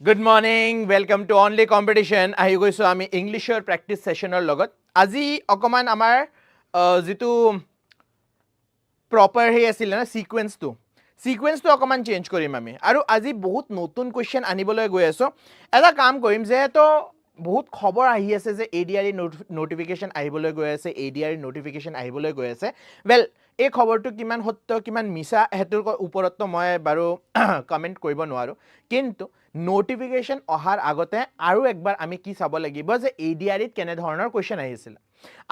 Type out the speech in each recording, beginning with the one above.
Good morning, welcome to Only Competition. Ahi goisu ami Englishor practice sessionor logot. Aji okoman amar jitu proper he asil na sequence to okoman change korim ami. Aru aji bahut notun question aniboloi goi aso. Eta kaam korim je to বহুত খবৰ আহি আছে যে ADRE notification আহিবলৈ গৈ আছে ADRE notification আহিবলৈ গৈ আছে ওয়েল এই খবৰটো কিমান সত্য কিমান মিছা হেতুৰ ওপৰত তো মই বাৰু কমেন্ট কৰিব নোৱাৰো কিন্তু নোটিফিকেশন অহাৰ আগতে আৰু একবাৰ আমি কি চাব লাগিব যে ADRE কেনে ধৰণৰ কোৱেশ্চন আহিছিল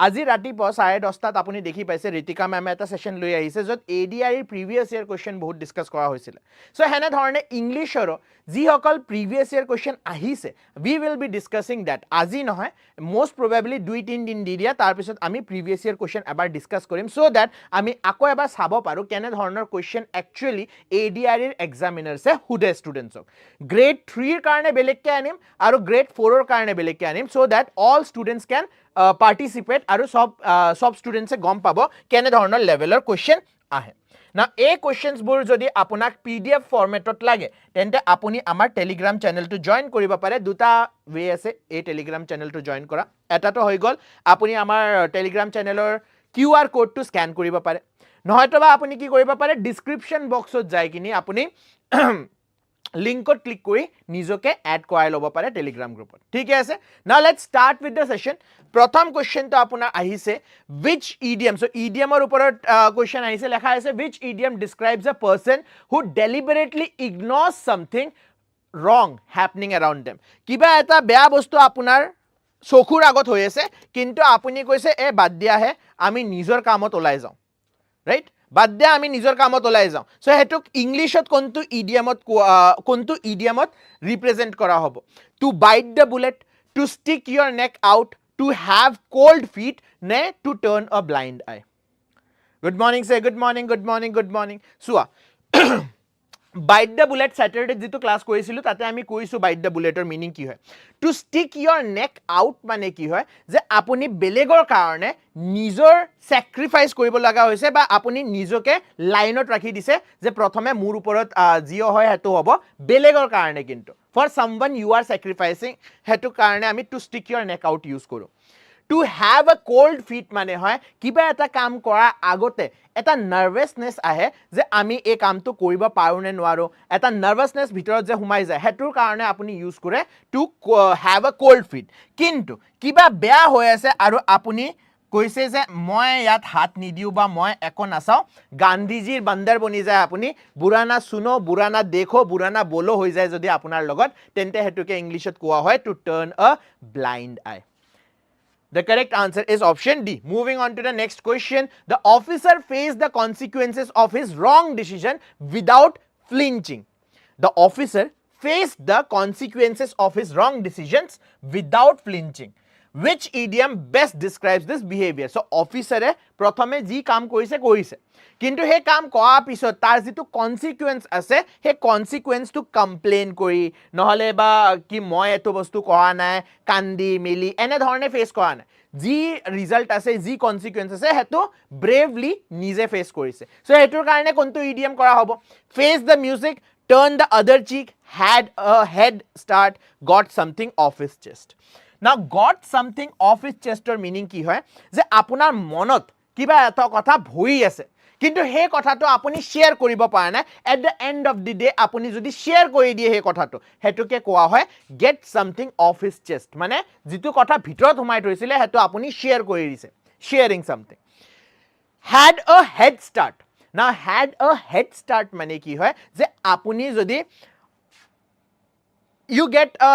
আজি ৰাতিপুৱা 10:30 ত আপুনি দেখি পাইছে ঋতিকা মেমে এটা সেশন লৈ আহিছে যত ADRE প্ৰিভিয়াস ইয়াৰ কোৱেশ্চন বহুত ডিসকাস কৰা হৈছিল সো হেনে ধৰণে ইংলিশৰ যি সকল প্ৰিভিয়াস ইয়াৰ কোৱেশ্চন আহিছে we will be discussing that আজি নহয় most probably 2-3 দিন দি দিয়া তাৰ পিছত আমি প্ৰিভিয়াস ইয়াৰ কোৱেশ্চন এবাৰ ডিসকাস কৰিম সো দ্যাট আমি আকৌ এবাৰ চাব পাৰো কেনে ধৰণৰ কোৱেশ্চন একচুয়ালি ADRE ৰ এক্সামিনাৰছে হুডে ষ্টুডেন্টছক গ্ৰেড 3 ৰ কাৰণে বেলেগকে আনিম আৰু গ্ৰেড 4 ৰ কাৰণে বেলেগকে আনিম so that all students can participate আৰু সব স্টুডেন্টছে গম পাব কেনে ধৰণৰ লেভেলৰ কোৱেশ্চন আহে না এই কোৱেশ্চনস বোৰ যদি আপোনাক PDF ফৰমেটত লাগে তেন্তে আপুনি আমাৰ টেলিগ্ৰাম চেনেলটো জয়েন কৰিব পাৰে দুটা ৱে আছে এই টেলিগ্ৰাম চেনেলটো জয়েন কৰা এটাটো হৈ গল আপুনি আমাৰ টেলিগ্ৰাম চেনেলৰ QR কোডটো স্ক্যান কৰিব পাৰে নহয়তোবা আপুনি কি কৰিব পাৰে ডেসক্ৰিপচন বক্সত যাই কিনি আপুনি লিংকত ক্লিক কৰি নিজকে এড কৰাই লব পাৰে টেলিগ্ৰাম গ্ৰুপত ঠিক আছে now let's start with the session প্ৰথম কোৱেশ্চন তো আপোনাৰ আহিছে which idiom so idiom ৰ ওপৰত কোৱেশ্চন আহিছে লেখা আছে which idiom describes a person who deliberately ignores something wrong happening around them কিবা এটা বেয়া বস্তু আপোনাৰ চকুৰ আগত হৈ আছে কিন্তু আপুনি কৈছে এ বাদ দিয়া হে আমি নিজৰ কামত ওলাই যাও ৰাইট বাদ দিয়া আমি নিজৰ কামত ওলাই যাও সো হেতুক ইংলিশত কোনটো ইডিয়ামত ৰিপ্ৰেজেন্ট কৰা হ'ব to bite the bullet to stick your neck out to have cold feet ne to turn a blind eye good morning say good morning sua bite the bullet saturday jitu class koisilu tate ami koisu bite the bullet or meaning ki hoy to stick your neck out mane ki hoy je apuni belegor karone nijor sacrifice koribo laga hoise ba apuni nijoke line ot rakhi dise je prothome mur uporot jio hoy hetu hobo belegor karone kintu for someone you are sacrificing hetu karone ami to stick your neck out use koru to have a cold feet mane hoy kiba eta kaam kora agote eta nervousness ahe je ami ei kaamto koriba paru ne nwaro eta nervousness bhitorot je humai jay hetur karone apuni use kore to have a cold feet kintu kiba beya hoy ase aru apuni কৈছে যে মই ইয়াত হাত নিদিও বা মই একো নাচাও গান্ধীজিৰ বান্দৰ বনি যায় আপুনি বুৰানা শুনো বুৰানা দেখো বুৰানা বলো হৈ যায় যদি আপোনাৰ লগত তেন্তে হেতুকে ইংলিশত কোৱা হয় to turn a blind eye The correct answer is option D. Moving on to the next question. The officer faced the consequences of his wrong decision without flinching. The officer faced the consequences of his wrong decisions without flinching. Which idiom best describes this behavior? So officer e prothome ji kaam korise kintu he kaam koa pisot tar jitu consequence ase he consequence to complain kori nohole ba ki moi eto bostu koa nai kandi meli ene dhorne face koa nai ji result ase ji consequence ase hetu bravely nije face korise so hetur karone kontu idiom kora hobo face the music turn the other cheek had a head start got something off his chest now got something off his chest or meaning ki hoy je apunar monot kiba eta kotha bhoi ase কিন্তু হে কথাটো আপুনি share কৰিব পাৰা না at the end of the day আপুনি যদি share কৰি দিয়ে হে কথাটো হেতুকে কোৱা হয় গেট সামথিং অফ হিজ চেষ্ট মানে যিটো কথা ভিতৰত হুমাই থৈছিলে হেতু আপুনি শেয়াৰ কৰি দিছে sharing something had a head start now had a head start মানে কি হয় যে আপুনি যদি you get a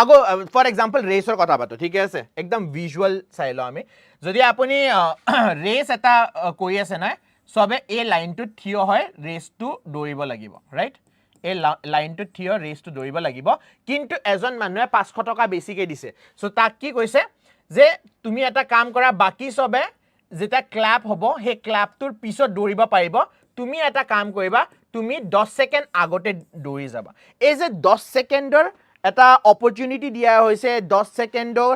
আগো ফর এক্সাম্পল ৰেসৰ কথা পাতো ঠিক আছে একদম ভিজুয়াল চাইলো আমি যদি আপুনি ৰেস এটা কৰি আছে না সবে এই লাইনটো থিয় হয় ৰেসটো দৌৰিব লাগিব ৰাইট এই লাইনটো থিয় ৰেসটো দৌৰিব লাগিব কিন্তু এজন মানুহে 500 টকা বেছিকে দিছে সো তাক কি কৈছে যে তুমি এটা কাম কৰা বাকি সবে যেটা ক্লাপ হ'ব হে ক্লাপটোৰ পিছত দৌৰিব পাৰিব তুমি এটা কাম কৰিবা তুমি 10 সেকেন্ড আগতে দৌৰি যাবা এই যে 10 সেকেন্ডৰ এটা অপৰচুনিটি দিয়া হৈছে 10 সেকেন্ডৰ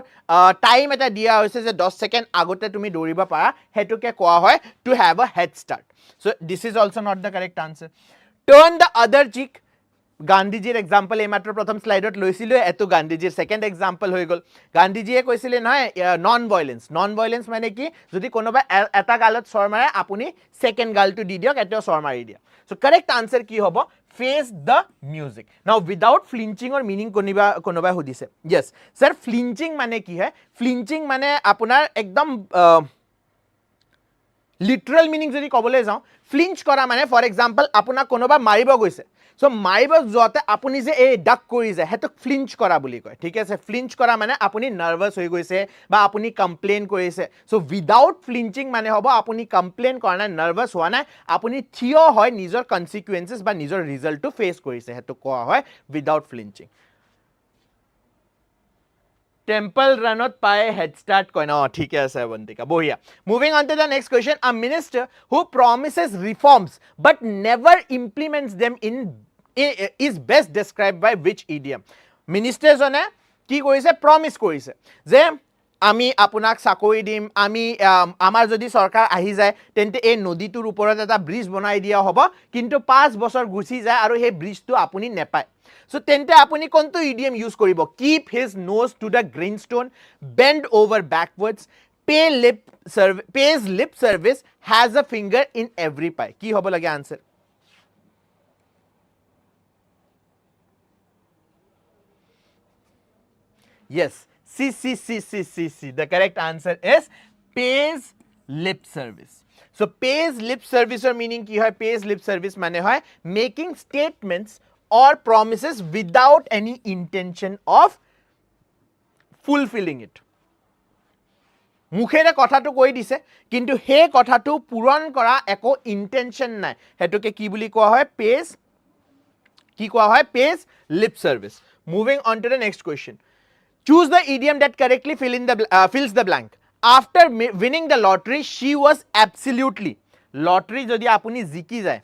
টাইম এটা দিয়া হৈছে যে 10 সেকেন্ড আগতে তুমি দৌৰিব পাৰা হেতুকে কোৱা হয় to have a head start so this is also not the correct answer turn the other cheek গান্ধীজীৰ এক্সাম্পল এইমাত্ৰ প্ৰথম স্লাইডত লৈছিলোঁ এটো গান্ধীজীৰ সেকেন্ড এক্সাম্পল হৈ গ'ল গান্ধীজীয়ে কৈছিলে নহয় নন ভায়োলেন্স মানে কি যদি কোনোবা এটা গালত স্বৰ মাৰে আপুনি সেকেন্ড গালটো দি দিয়ক এটো স্বৰ মাৰি দিয়া সো কাৰেক্ট আনসাৰ কি হ'ব face the music now without flinching or meaning কোনোবা সুধিছে yes sir flinching মানে কি হয় flinching মানে আপোনাৰ একদম literal meaning যদি কবলৈ যাও flinch কৰা মানে ফৰ এক্সাম্পল আপোনাক কোনোবা মাৰিব গৈছে সো মাৰিব যোৱাতে আপুনি যে এই ডাক কৰি যায় হেতু ফ্লিঞ্চ কৰা বুলি কয় ঠিক আছে ফ্লিঞ্চ কৰা মানে আপুনি নাৰ্ভাস হৈ গৈছে বা আপুনি কমপ্লেইন কৰিছে সো উইদাউট ফ্লিঞ্চিং মানে হ'ব আপুনি কমপ্লেইন কৰা নাই নাৰ্ভাস হোৱা নাই আপুনি থিয় হয় নিজৰ কনসিকুৱেন্সেস বা নিজৰ ৰিজাল্টটো ফেস কৰিছে হেতু কোৱা হয় উইদাউট ফ্লিঞ্চিং টেম্পল ৰানত পায় হেড ষ্টাৰ্ট কয় না ঠিক আছে বন্তিকা বঢ়িয়া moving on to the next question a minister who promises reforms but never implements them in is best described by which idiom minister jone ki korise promise korise je ami apunak sakoi dim ami amar jodi sarkar ahi jay tente ei nodi tur uporot eta bridge banai dia hobo kintu 5 bochor gusi jay aru he bridge tu apuni nepai so tente apuni konto idiom use koribo keep his nose to the grindstone bend over backwards pays lip service has a finger in every pie ki hobo lage answer Yes, C. The correct answer is pays lip service. So pays lip service or meaning ki hoy pays lip service mane hoy making statements or promises without any intention of fulfilling it. মুখেৰে কথাটো কৈ দিছে কিন্তু হে কথাটো পূৰণ কৰা একো ইন্টেনশন নাই হেতুকে কি বুলি কোৱা হয় pays কি কোৱা হয় pays lip service. Moving on to the next question. Choose the idiom that correctly fills the blank. After winning the lottery, she was absolutely. Lottery jodi apuni ziki jay.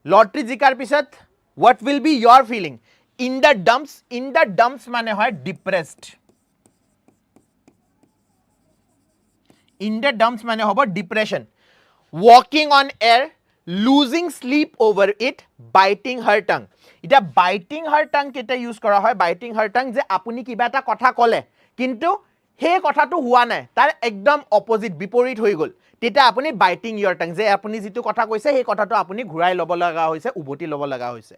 Lottery jikar pisat, what will be your feeling? In the dumps mane hoy depressed. In the dumps mane hobo depression. Walking on air, losing sleep over it, biting her tongue. Ita biting her tongue kete use kora hoy biting her tongue je apuni kiba eta kotha kole kintu he kotha tu hua nai tar ekdom opposite biporit hoi gol teta apuni biting your tongue je apuni jitu kotha koise he kotha tu apuni ghurai lobo laga hoise uboti lobo laga hoise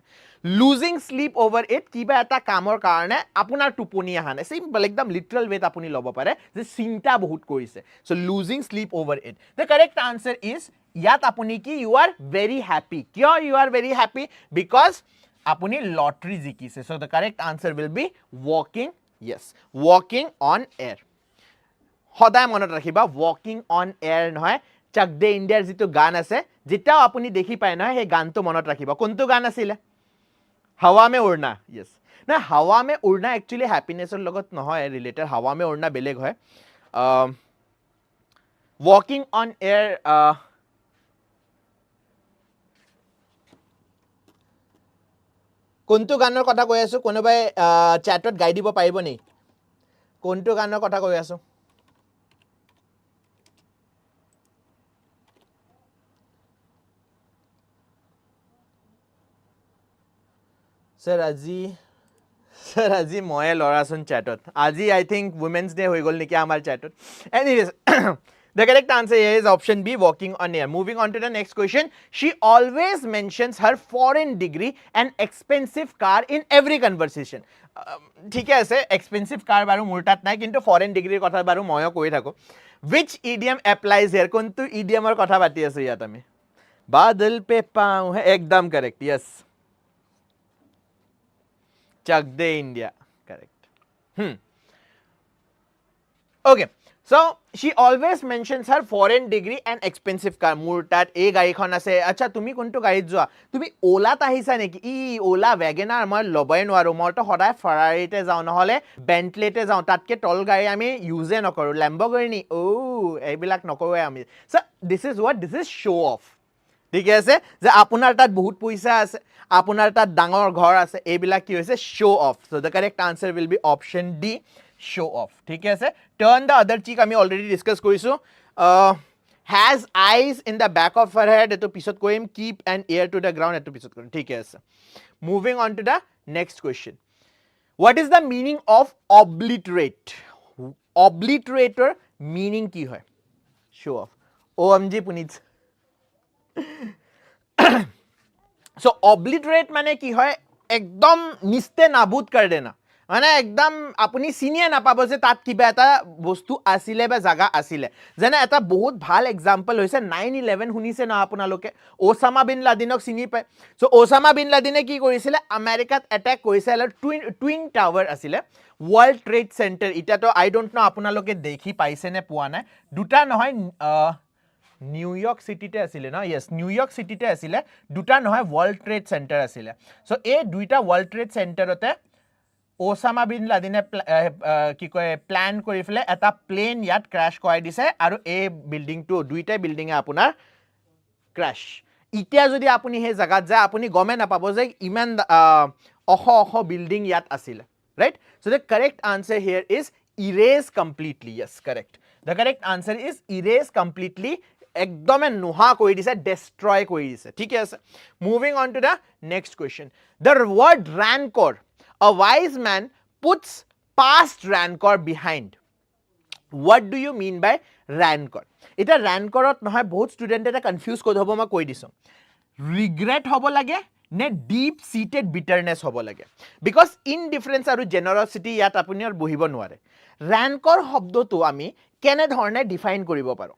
losing sleep over it kiba eta kamor karone apunar tuponi ahane simple ekdom literal way apuni lobo pare je sinta bahut korise so losing sleep over it the correct answer is yat apuni ki you are very happy kyo you are very happy because apuni lottery jikise so the correct answer will be walking on air hoday monot rakhiba walking on air noy chak de india jitu gan ase jita apuni dekhi pai noy he gan to monot rakhiba kontu gan asile hawa mein udna yes na hawa mein udna actually happiness or logot nohoy related hawa mein udna beleg hoy walking on air কোনটো গানৰ কথা কৈ আছো কোনোবাই চ্যাটত গাই দিব পাৰিব নি কোনটো গানৰ কথা কৈ আছো স্যাৰ আজি ময়ে লৰাছন চ্যাটত আজি আই থিংক উইমেন্স ডে হৈ গল নেকি আমাৰ চ্যাটত anyways The correct answer here is option B, walking on air. Moving on to the next question. She always mentions her foreign degree and expensive car in every conversation. ठीक है ऐसे expensive car बारू मुर्तात नहीं किंतु foreign degree कथा बारू मयो कोई था को. Which idiom applies here? कौन तो idiom और कथा बाती है सो याद हमें. बादल पे पाँव है एकदम correct. Yes. Chak they India. Correct. Okay. So she always mentions her foreign degree and expensive car. Murtat a gari khon ase. Acha tumi konto gari joa. Tumi Ola ta hisa neki. Ola Wagoner moi lobai noaru. Moi to hoday Ferrari te jao na hole Bentley te jao. Tatke tall gari ami use no koru. Lamborghini. Oh, ebilak nokoru ami. So this is what? This is show off. ঠিক আছে যে আপোনাৰ তাত বহুত পইচা আছে আপোনাৰ তাত ডাঙৰ ঘৰ আছে এবিলাক কি হৈছে show off. So the correct answer will be option D, show off. ঠিক আছে turn the other cheek আমি already discuss কৰিছো has eyes in the back of her head eto pisot koim keep an ear to the ground eto pisot korim thik ase moving on to the next question what is the meaning of obliterate obliterator meaning ki hoy show off omg punit so obliterate mane ki hoy ekdom niste nabut kar dena মানে একদম আপুনি চিনিয়ে নাপাব যে তাত কিবা এটা বস্তু আসিলে বা জায়গা আসিলে যেনে এটা বহুত ভাল এক্সাম্পল হৈছে 9/11 শুনিছে না আপোনালোকে ওসামা বিন লাদেনক চিনি পায় সো ওসামা বিন লাদেনে কি কৰিছিলে আমেৰিকাত এটাক কৰিছিল আৰু টুইন টাৱাৰ আছিলে ওয়াৰ্ল্ড ট্ৰেড সেন্টাৰ এটা তো আই ডোন্ট নো আপোনালোকে দেখি পাইছে নে পোৱা নাই দুটা নহয় নিউয়ৰ্ক সিটিতে আছিলে না ইয়েস নিউয়ৰ্ক সিটিতে আছিলে দুটা নহয় ওয়ার্ল্ড ট্রেড সেন্টার আছিলে সো এই দুইটা ওয়ার্ল্ড ট্রেড সেন্টারতে ওসামা বিন লাদেনে কি কয় প্ল্যান কৰি ফলে এটা প্লেন ইয়াত ক্ৰ্যাশ কৰাই দিছে আৰু এই বিল্ডিং টু দুইটা বিল্ডিং এ আপোনাৰ ক্র্যাশ ইতিয়া যদি আপুনি হে জায়গাত যায় আপুনি গমে নাপাব যে ইমান অহ বিল্ডিং ইয়াত আছিল right so the correct answer here is erase completely yes correct the correct answer is erase completely ekdome noha koi dise destroy koi dise thik ase moving on to the next question the word rancor a wise man puts past rancor behind what do you mean by rancor eta rancor ot nohoy bahut student eta confuse kod hobo ma koi diso regret hobo lage ne deep seated bitterness hobo lage because indifference aru generosity yat apuni ar bohibo nware rancor shobdo to ami kene dhorne define koribo paro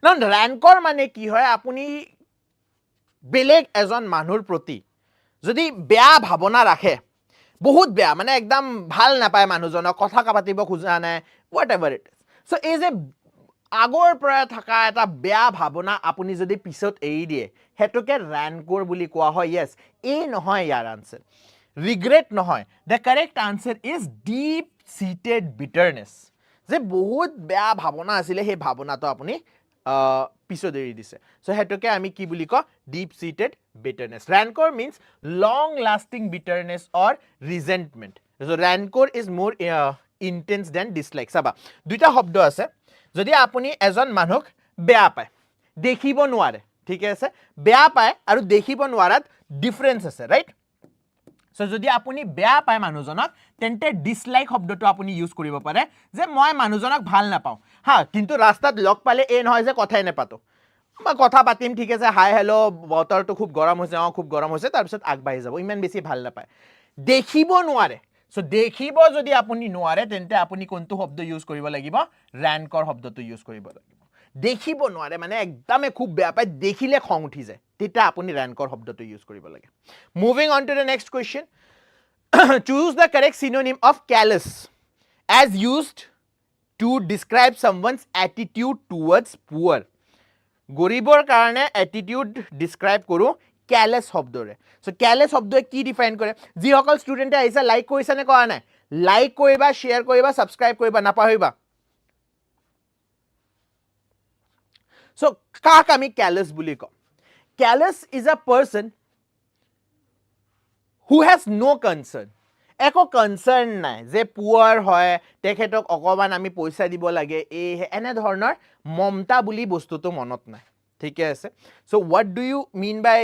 non rancor mane ki hoy apuni beleg ejon manur proti jodi beya bhabona rakhe বহুত বেয়া মানে একদম ভাল নাপায় মানুহজনক কথা কাপাতিব খুজা নাই whatever it is so is a আগৰ পৰা থাকা এটা বেয়া ভাবনা আপুনি যদি পিছত এৰি দিয়ে হেতুকে rancor বুলি কোৱা হয় yes এই নহয় ইয়াৰ আনসাৰ regret নহয় the correct answer is deep seated bitterness যে বহুত বেয়া ভাবনা আছিল সেই ভাবনাটো আপুনি পিছত এৰি দিছে so হেতুকে আমি কি বুলি ক deep seated bitterness rancor means long lasting bitterness or resentment so rancor is more intense than dislike saba দুইটা শব্দ আছে যদি আপুনি এজন মানুহক বেয়া পায় দেখিব নোৱাৰে ঠিক আছে বেয়া পায় আৰু দেখিব নোৱাৰাত ডিফাৰেন্স আছে ৰাইট সো যদি আপুনি বেয়া পায় মানুহজনক তেন্তে ডিসলাইক শব্দটো আপুনি ইউজ কৰিব পাৰে যে মই মানুহজনক ভাল নাপাও হা কিন্তু ৰাস্তাত লগ পালে এই নহয় যে কথাই নেপাতো বা কথা পাতিম ঠিক আছে হাই হেলো বতৰটো খুব গৰম হৈছে খুব গৰম হৈছে তাৰ পিছত আগবাঢ়ি যাব ইমান বেছি ভাল নাপায় দেখিব নোৱাৰে সো দেখিব যদি আপুনি নোৱাৰে তেন্তে আপুনি কোনটো শব্দ ইউজ কৰিব লাগিব rancor শব্দটো ইউজ কৰিব লাগিব দেখিব নোৱাৰে মানে একদমে খুব বেয়া পায় দেখিলে খং উঠি যায় তেটা আপুনি rancor শব্দটো ইউজ কৰিব লাগে moving on to the next question choose the correct synonym of callous as used to describe someone's attitude towards poor গৰিবৰ কাৰণে attitude describe কৰো callous শব্দৰে সো callous শব্দই কি ডিফাইন কৰে যি সকল ষ্টুডেন্টে আইছা লাইক কৰিছা নে কৰা নাই লাইক কৰিবা শেয়াৰ কৰিবা সাবস্ক্ৰাইব কৰিবা নাপাহৰিবা সো কাক আমি callous বুলি কম callous is a person who has no concern eko concern নাই যে পুৱাৰ হয় তেখেতক অকমান আমি পইচা দিব লাগে এই এনে ধৰণৰ মমতা বুলি বস্তুটো মনত নাই ঠিক আছে so what do you mean by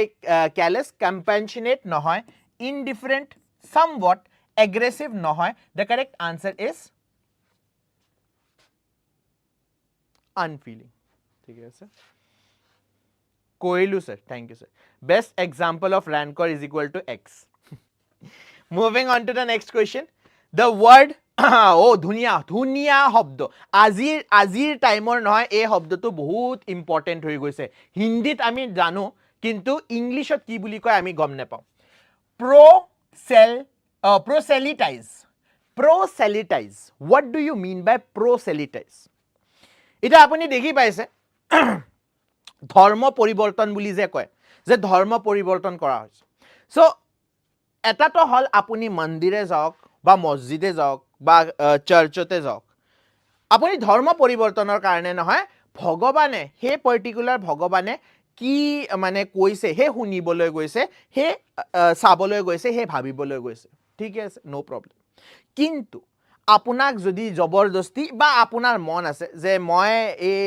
callous compassionate নহয় indifferent somewhat aggressive নহয় the correct answer is unfeeling ঠিক আছে কইলু sir thank you sir best example of rancor is equal to x moving on to the next question the word ধুনিয়া শব্দ আজিৰ টাইমৰ নহয় এই শব্দটো বহুত ইম্পৰ্টেন্ট হৈ গৈছে হিন্দীত আমি জানো কিন্তু ইংলিশত কি বুলি কয় আমি গম নাপাও proselytize what do you mean by proselytize এটা আপুনি দেখি পাইছে ধৰ্ম পৰিৱৰ্তন বুলি যে কয় যে ধৰ্ম পৰিৱৰ্তন কৰা হৈছে সো এটা তো হল আপুনি মন্দিৰে যাওক বা মসজিদে যাওক বা চাৰ্চতে যাওক আপুনি ধৰ্ম পৰিৱৰ্তনৰ কাৰণে নহয় ভগৱানে হে পাৰ্টিকুলাৰ ভগৱানে কি মানে কৈছে হে শুনিবলৈ গৈছে হে চাবলৈ গৈছে হে ভাবিবলৈ গৈছে ঠিক আছে নো প্ৰবলেম কিন্তু আপোনাক যদি জবৰদস্তি বা আপোনাৰ মন আছে যে মই এই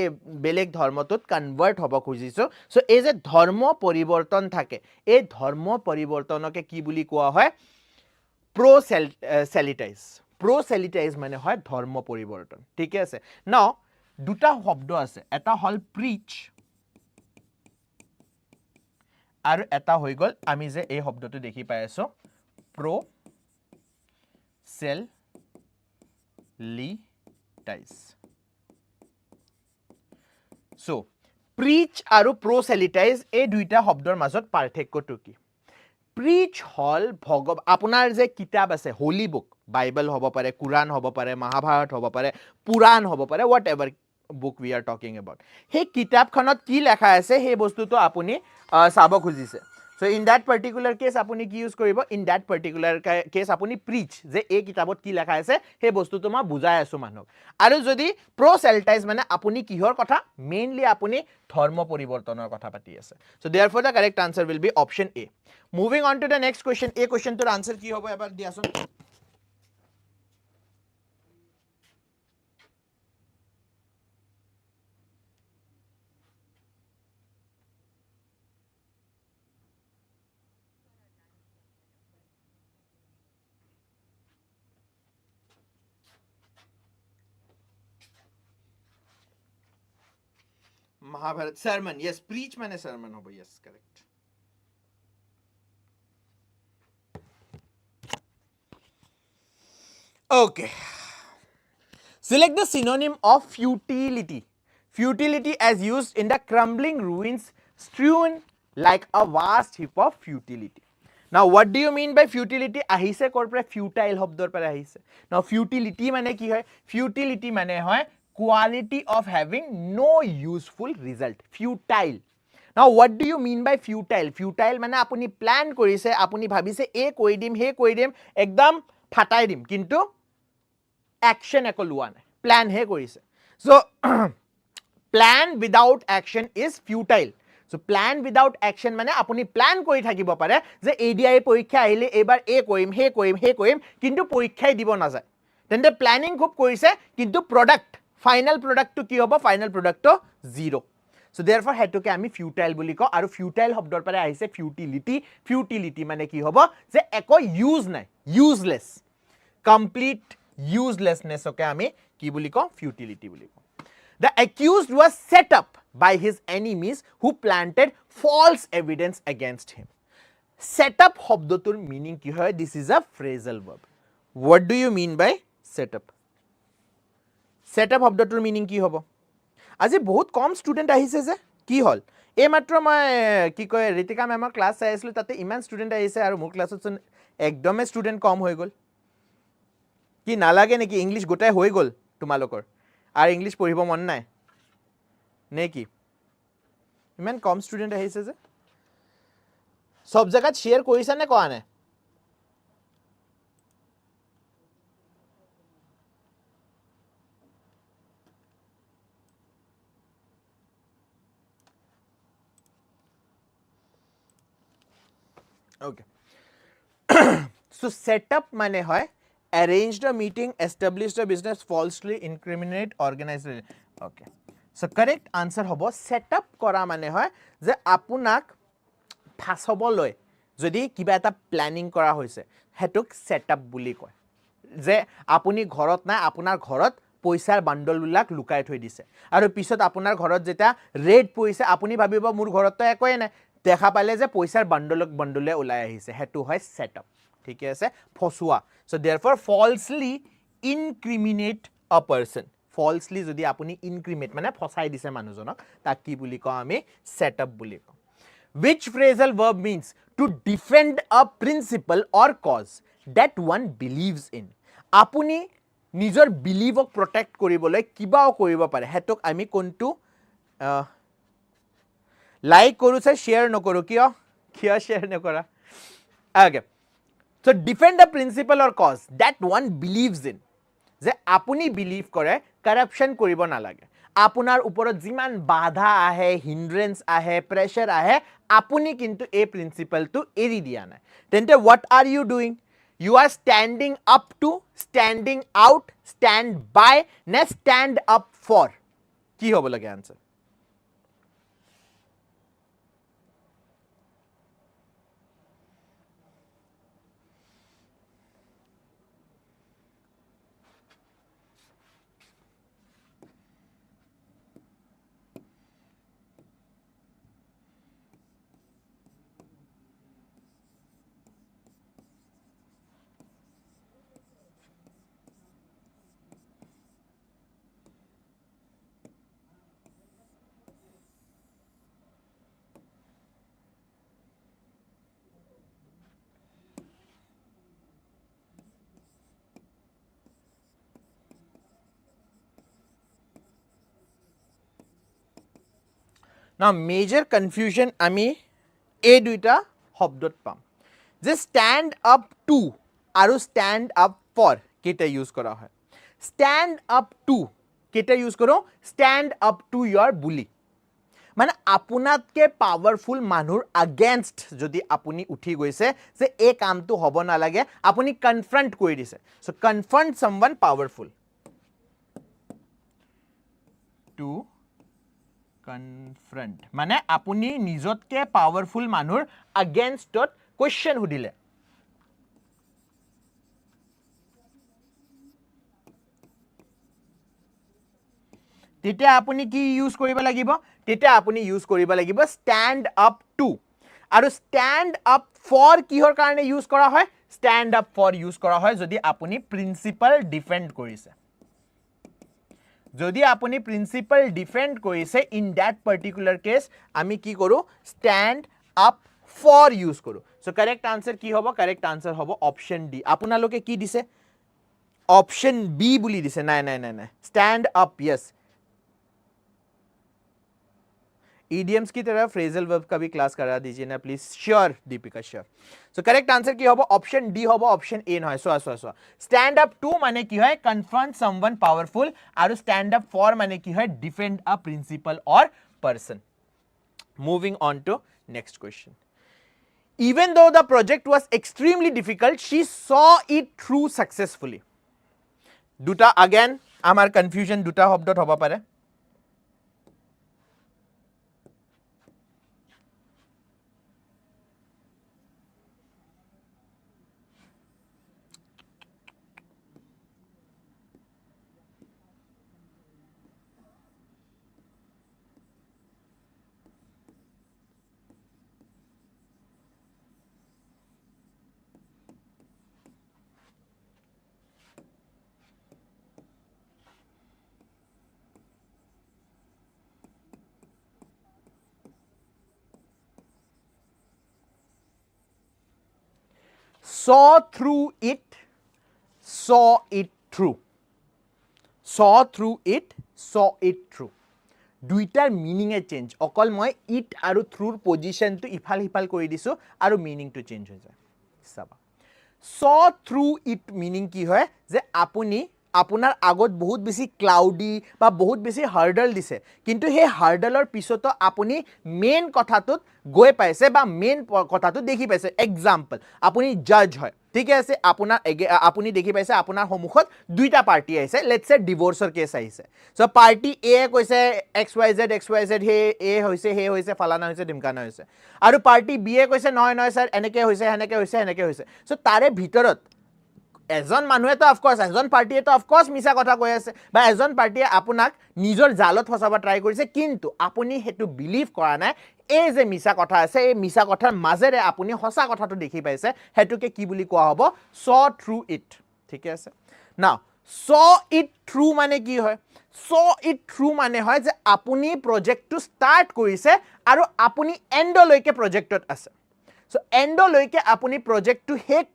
বেলেগ ধৰ্মটোত কনভাৰ্ট হ'ব খুজিছো সো এই যে ধৰ্ম পৰিৱৰ্তন থাকে এই ধৰ্ম পৰিৱৰ্তনকে কি বুলি কোৱা হয় প্ৰ'চেলিটাইজ মানে হয় ধৰ্ম পৰিৱৰ্তন ঠিক আছে নাও দুটা শব্দ আছে এটা হল প্ৰিচ আৰু এটা হৈ গল আমি যে এই শব্দটো দেখি পাই আছো প্ৰ'চেলিটাইজ সো প্ৰিচ আৰু প্ৰ'চেলিটাইজ এই দুইটা শব্দৰ মাজত পাৰ্থক্যটো কি প্ৰিচ হল আপোনাৰ যে কিতাপ আছে হোলি বুক বাইবেল হ'ব পাৰে কুৰাণ হ'ব পাৰে মহাভাৰত হ'ব পাৰে পুৰাণ হ'ব পাৰে whatever book we are talking about সেই কিতাপখনত কি লেখা আছে সেই বস্তুটো আপুনি চাব খুজিছে so in that particular case আপুনি কি ইউজ কৰিব in that particular case আপুনি preach যে এই কিতাপত কি লেখা আছে সেই বস্তুটো মই বুজাই আছো মানুহক আৰু যদি proselytize মানে আপুনি কিহৰ কথা মেইনলি আপুনি ধৰ্ম পৰিৱৰ্তনৰ কথা পাতি আছে so therefore the correct answer will be option A moving on to the next question এই questionটোৰ answer কি হ'ব এবাৰ দিয়াছোন Mahabharat sermon yes preach mane sermon hobo yes correct okay select the synonym of futility as used in the crumbling ruins strewn like a vast heap of futility now what do you mean by futility ahise korpore futile শব্দৰ পৰা আহিছে now futility মানে কি হয় futility মানে হয় quality of having no useful result futile now what do you mean by futile মানে আপুনি প্ল্যান কৰিছে আপুনি ভাবিছে এ কৈ দিম হে কৈ দিম একদম ফাটাই দিম কিন্তু action একো লোৱা নাই প্ল্যান হে কৰিছে so plan without action is futile so plan without action মানে আপুনি প্ল্যান কৰি থাকিব পাৰে যে ADRE পৰীক্ষা আহিলে এবাৰ এ কৰিম হে কৰিম কিন্তু পৰীক্ষাই দিব না যায় তেন্তে প্ল্যানিং খুব কৰিছে কিন্তু প্ৰডাক্ট ফাইনাল প্ৰডাক্টটো কি হ'ব ফাইনাল প্ৰডাক্টটো জিৰো so therefore হেতুকে আমি futile বুলি কওঁ আৰু futile শব্দৰ পৰা আহিছে futility মানে কি হ'ব যে একো ইউজ নাই useless complete uselessness ওকে আমি কি বুলি কওঁ futility বুলি কওঁ the accused was set up by his enemies who planted false evidence against him set up শব্দটোৰ meaning কি হয় this is a phrasal verb what do you mean by set up শব্দটোৰ meaning কি হ'ব আজি বহুত কম ষ্টুডেন্ট আহিছে যে কি হল এই মাত্ৰ মই কি কয় ঋতিকা মেমৰ ক্লাস চাই আছিলো তাতে ইমান ষ্টুডেন্ট আহিছে আৰু মোৰ ক্লাছত একদমে ষ্টুডেন্ট কম হৈ গল কি নালাগে নেকি ইংলিশ গোটাই হৈ গল তোমালোকৰ আৰু ইংলিশ পঢ়িব মন নাই নে কি ইমান কম ষ্টুডেন্ট আহিছে যে সব জায়গাত শেয়াৰ কৰিছা নে কোৱা নাই okay so setup mane hoy arranged a meeting established a business falsely incriminate organized okay so correct answer hobo setup kora mane hoy je apunak phasoboloi jodi kiba eta planning kora hoise hetuk setup buli koy je apuni ghorot na apunar ghorot পইচাৰ bundle বিলাক লুকাই থৈ দিছে আৰু পিছত আপোনাৰ ঘৰত যেটা ৰেড পইচা আপুনি ভাবিব মোৰ ঘৰত তো একোই নাই দেখা পালে যে পইচাৰ বান্ডলে ওলাই আহিছে হেতু হয় সেটআপ ঠিক আছে ফসুৱা so therefore falsely incriminate a person falsely যদি আপুনি ইনক্রিমেট মানে ফসাই দিছে মানুহজনক তাক কি বুলি কও আমি সেটআপ বুলি কও which phrasal verb means to defend a principle or cause that one believes in আপুনি নিজৰ বিলিভক প্ৰটেক্ট কৰিবলৈ কিবাও কৰিব পাৰে হেতুক আমি কোনটো লাইক কৰো সে শেয়াৰ নকৰো কিয় শেয়াৰ নকৰা okay so defend a principle or cause that one believes in যে আপুনি বিলিভ কৰে কৰাপশন কৰিব না লাগে আপোনাৰ ওপৰত যিমান বাধা আহে হিন্ড্ৰেন্স আহে প্ৰেছাৰ আহে আপুনি কিন্তু এই প্ৰিন্সিপলটো এৰি দিয়া নাই তেন্তে what are you doing You are standing up to, standing out, stand by, নে stand up for? কি হ'ব লাগে answer? Now major confusion আমি এই দুইটা শব্দত পাম যে stand up to আৰু stand up for কেইটা ইউজ কৰা হয় stand up to কেইটা ইউজ কৰোঁ stand up to your বুলি মানে আপোনাতকে পাৱাৰফুল মানুহৰ against যদি আপুনি উঠি গৈছে যে এই কামটো হ'ব নালাগে আপুনি কনফ্ৰণ্ট কৰি দিছে so confront someone powerful to confront মানে আপুনি নিজতকে পাৱাৰফুল মানুহৰ againstত question সুধিলে তেতিয়া আপুনি কি ইউজ কৰিব লাগিব তেতিয়া আপুনি ইউজ কৰিব লাগিব stand up to আৰু stand up for কিহৰ কাৰণে ইউজ কৰা হয় stand up for ইউজ কৰা হয় যদি আপুনি প্ৰিন্সিপাল ডিফেন্ড কৰিছে যদি আপুনি প্ৰিন্সিপাল ডিফেন্ড কৰিছে ইন দ্যাট পাৰ্টিকুলাৰ কেস আমি কি কৰো stand up for ইউজ কৰো সো কারেক্ট আনসার কি হ'ব কারেক্ট আনসার হ'ব অপশন ডি আপোনালোকে কি দিছে অপশন বি বুলি দিছে নাই নাই নাই নাই stand up yes idioms की तरह phrasal verb का भी क्लास करा दीजिए ना please sure Deepika sure so correct answer की होबो ऑप्शन डी होबो ऑप्शन ए নহয় সো stand up to মানে কি হয় confront someone powerful আৰু stand up for মানে কি হয় defend a principal or person moving on to next question even though the project was extremely difficult she saw it through successfully দুটা again আমাৰ confusion দুটা শব্দত হ'ব পাৰে saw through it through saw through it saw it through দুইটাৰ meaning এ change অকল মই it আৰু থ্ৰুৰ পজিশনটো ইফাল হিফাল কৰি দিছো আৰু মিনিংটো চেঞ্জ হৈ যায় চাবা saw through it মিনিং কি হয় যে আপুনি আপোনাৰ আগত বহুত বেছি ক্লাউডি বা বহুত বেছি হাৰ্ডল দিছে কিন্তু হে হাৰ্ডলৰ পিছতো আপুনি মেইন কথাটোত গৈ পাইছে বা মেইন কথাটো দেখি পাইছে এক্সাম্পল আপুনি জাজ হয় ঠিক আছে আপুনি দেখি পাইছে আপোনাৰ সন্মুখত দুইটা পাৰ্টি আহিছে লেটস সে ডিভোৰ্সৰ কেছ আহিছে সো পাৰ্টি এ কৈছে xyz হে এ হৈছে ফালানা হৈছে ঢিমকানা হৈছে আৰু পাৰ্টি বি এ কৈছে নহয় নহয় স্যাৰ এনেকে হৈছে সো তাৰে ভিতৰত এজন মানুহে তো অফ কোৰ্স এজন পাৰ্টিয়ে তো অফ কোৰ্স মিছা কথা কৈ আছে বা এজন পাৰ্টিয়ে আপোনাক নিজৰ জালত ফসাব ট্ৰাই কৰিছে কিন্তু আপুনি হেতু বিলিভ কৰা নাই এই যে মিছা কথা আছে এই মিছা কথাৰ মাজেৰে আপুনি হসা কথাটো দেখি পাইছে হেতুকে কি বুলি কোৱা হ'ব saw through it ঠিক আছে নাও saw it through মানে কি হয় saw it through মানে হয় যে আপুনি প্ৰজেক্টটো ষ্টাৰ্ট কৰিছে আৰু আপুনি এন্ডলৈকে প্ৰজেক্টত আছে So এন্ডলৈকে আপুনি প্ৰজেক্টটো হেক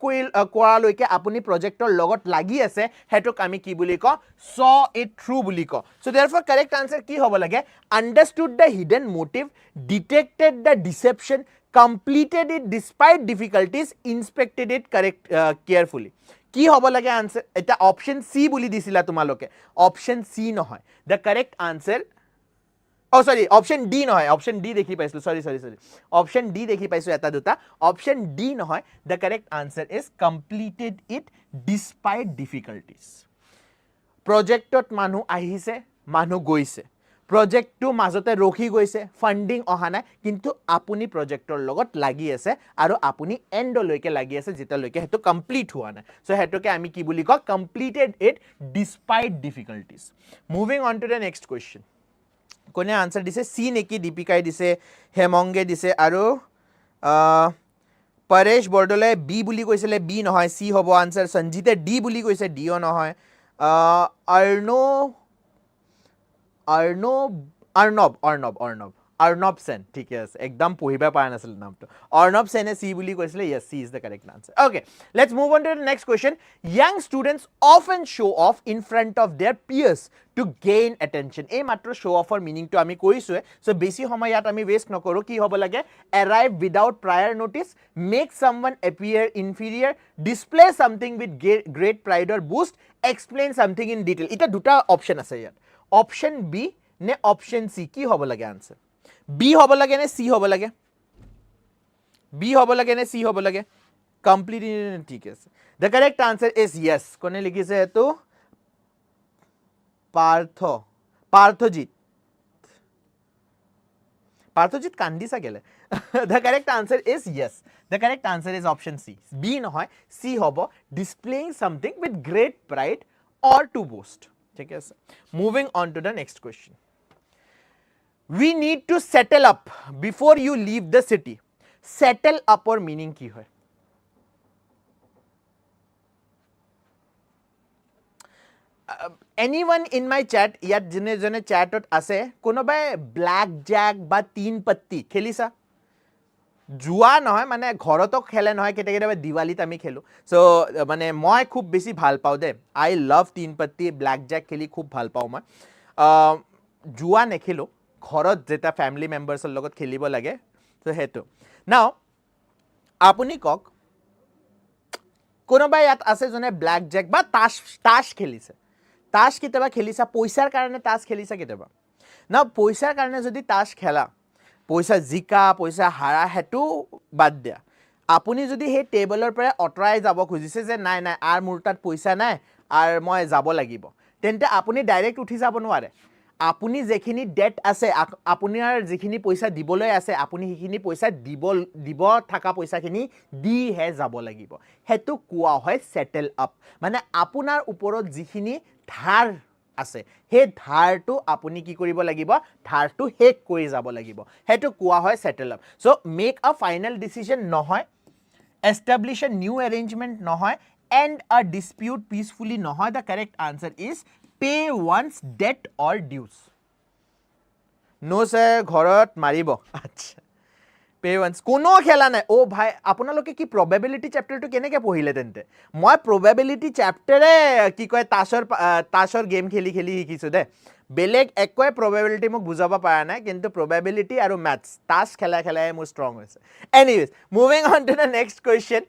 কৰালৈকে আপুনি প্ৰজেক্টৰ লগত লাগি আছে হেতুক আমি কি বুলি ক saw it through বুলি ক so therefore correct answer কি হ'ব লাগে understood the hidden motive detected the deception completed it despite difficulties inspected it carefully কি হ'ব লাগে আনসার এটা অপশন সি বুলি দিছিলা তোমালোকে অপশন সি নহয় the correct answer Oh, sorry, option D নহয়, option D দেখি পাইছো, sorry. Option D দেখি পাইছো এটা দুটা, option D নহয়. The correct answer is completed it despite difficulties. Projectot মানুহ আহিছে, মানুহ গৈছে, projectটো মাজতে ৰখি গৈছে, funding অহা নাই, কিন্তু আপুনি projector লগত লাগি আছে আৰু আপুনি endলৈকে লাগি আছে যেতিয়ালৈকে হেতু complete হোৱা নাই. So হেতুকে আমি কি বুলি কওঁ, completed it despite difficulties. Moving on to the next question. কোনে আনসার দিছে, সি নেকি, দীপিকাই দিছে, হেমংগে দিছে আৰু পৰেশ বৰদলৈ বি বুলি কৈছিলে, বি নহয়, সি হ'ব আনসার। সঞ্জিতে ডি বুলি কৈছে, ডিও নহয়। अर्णव सेन, ठीक है, एकदम पढ़िबा पारा नाছিল नामটো। अर्णव सेने सी বুলি কৈছিলে, yes, C is the correct answer. Okay, let's move on to the next question. Young students often show off in front of their peers to gain attention. এই মাত্ৰ show off or meaning to আমি কৈছো, so বেছি সময় ইয়াত আমি waste নকৰো, কি হ'ব লাগে, arrive without prior notice, make someone appear inferior, display something with great pride or boost, explain something in detail. এটা দুটা অপশন আছে ইয়াত, অপশন বি নে অপশন সি, কি হ'ব লাগে আনসার? বি হ'ব লাগে নে সি হ'ব লাগে? বি হ'ব লাগে নে সি হ'ব লাগে? কমপ্লিট, ঠিক আছে। The correct answer is yes. কোনে লিখিছে এটো? পাৰ্থজিৎ কান্দিছা কেলে? The correct answer is yes. The correct answer is option C. B নহয়, সি হ'ব displaying something with great pride or to boost. ঠিক আছে, moving on to the next question. We need to settle up before you leave the city. Settle up or meaning ki hoy? Anyone in my chat, yat jone chatot ase, kono bai black jack ba teen patti khelisa? জুয়া নহয়, মানে ঘৰতো খেলে নহয়, কেতিয়াবা দিৱালীত আমি খেলো। So মানে মই খুব বেছি ভাল পাওঁ দে, আই লাভ তিন পত্তি, ব্ল্যাক জ্যাক খেলি খুব ভাল পাওঁ মই। জুয়া নেখেলো, ঘৰত যেটা ফ্যামিলি মেম্বাৰ্ছৰ লগত খেলিব লাগে, তো হেতু। নাও আপুনি কক, কোনোবা ইয়াত আছে জনে ব্ল্যাক জ্যাক বা তাস খেলিছে? তাস কেতিয়াবা খেলিছা? পইচাৰ কাৰণে তাস খেলিছা কেতিয়াবা? না, পইচাৰ কাৰণে যদি তাস খেলা, পইচা জিকা, পইচা হাৰা, হেতু বাদ দিয়া। আপুনি যদি সেই টেবলৰ পৰা অটৰাই যাব খুজিছে যে নাই নাই আৰ মোৰ তাত পইচা নাই আৰ মই যাব লাগিব, তেন্তে আপুনি ডাইৰেক্ট উঠি যাব নোৱাৰে। আপুনি যেখিনি ডেট আছে, আপোনাৰ যেখিনি পইচা দিবলৈ আছে, আপুনি সেইখিনি পইচা দিব থাকা পইচাখিনি দিহে যাব লাগিব। হেতু কোৱা হয় সেটেল আপ। মানে আপোনাৰ ওপৰত যিখিনি ধাৰ আছে, সেই ধাৰটো আপুনি কি কৰিব লাগিব, ধাৰটো শেষ কৰি যাব লাগিব, হেতু কোৱা হয় settle up. So make a final decision নহয়, এস্টাব্লিশ a new arrangement নহয়, end a dispute peacefully নহয়। The correct answer is pay one's debt or dues. No sir, ঘৰত মাৰিব। আচ্ছা, pay one's কোনো খেলা নাই। ও ভাই, আপোনালোকে কি probability chapterটো কেনেকৈ পঢ়িলে তেন্তে? মই probability chapterৰে কি কয় তাছৰ গেম খেলি শিকিছো দে, বেলেগ একোৱে probability মোক বুজাব পৰা নাই, কিন্তু probability আৰু maths তাছ খেলাই মোৰ strong হৈছে। Anyways, moving on to the next question.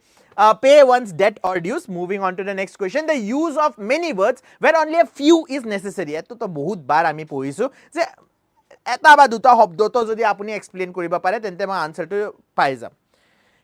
Pay one's debt or dues. Moving on to the next question. The use of many words where only a few is necessary. এটো তো বহুত বার আমি পঢ়িছো যে এটা বা দুটা শব্দটো যদি আপুনি এক্সপ্লেইন কৰিব পাৰে, তেন্তে মই আনসাৰটো পাই যাম।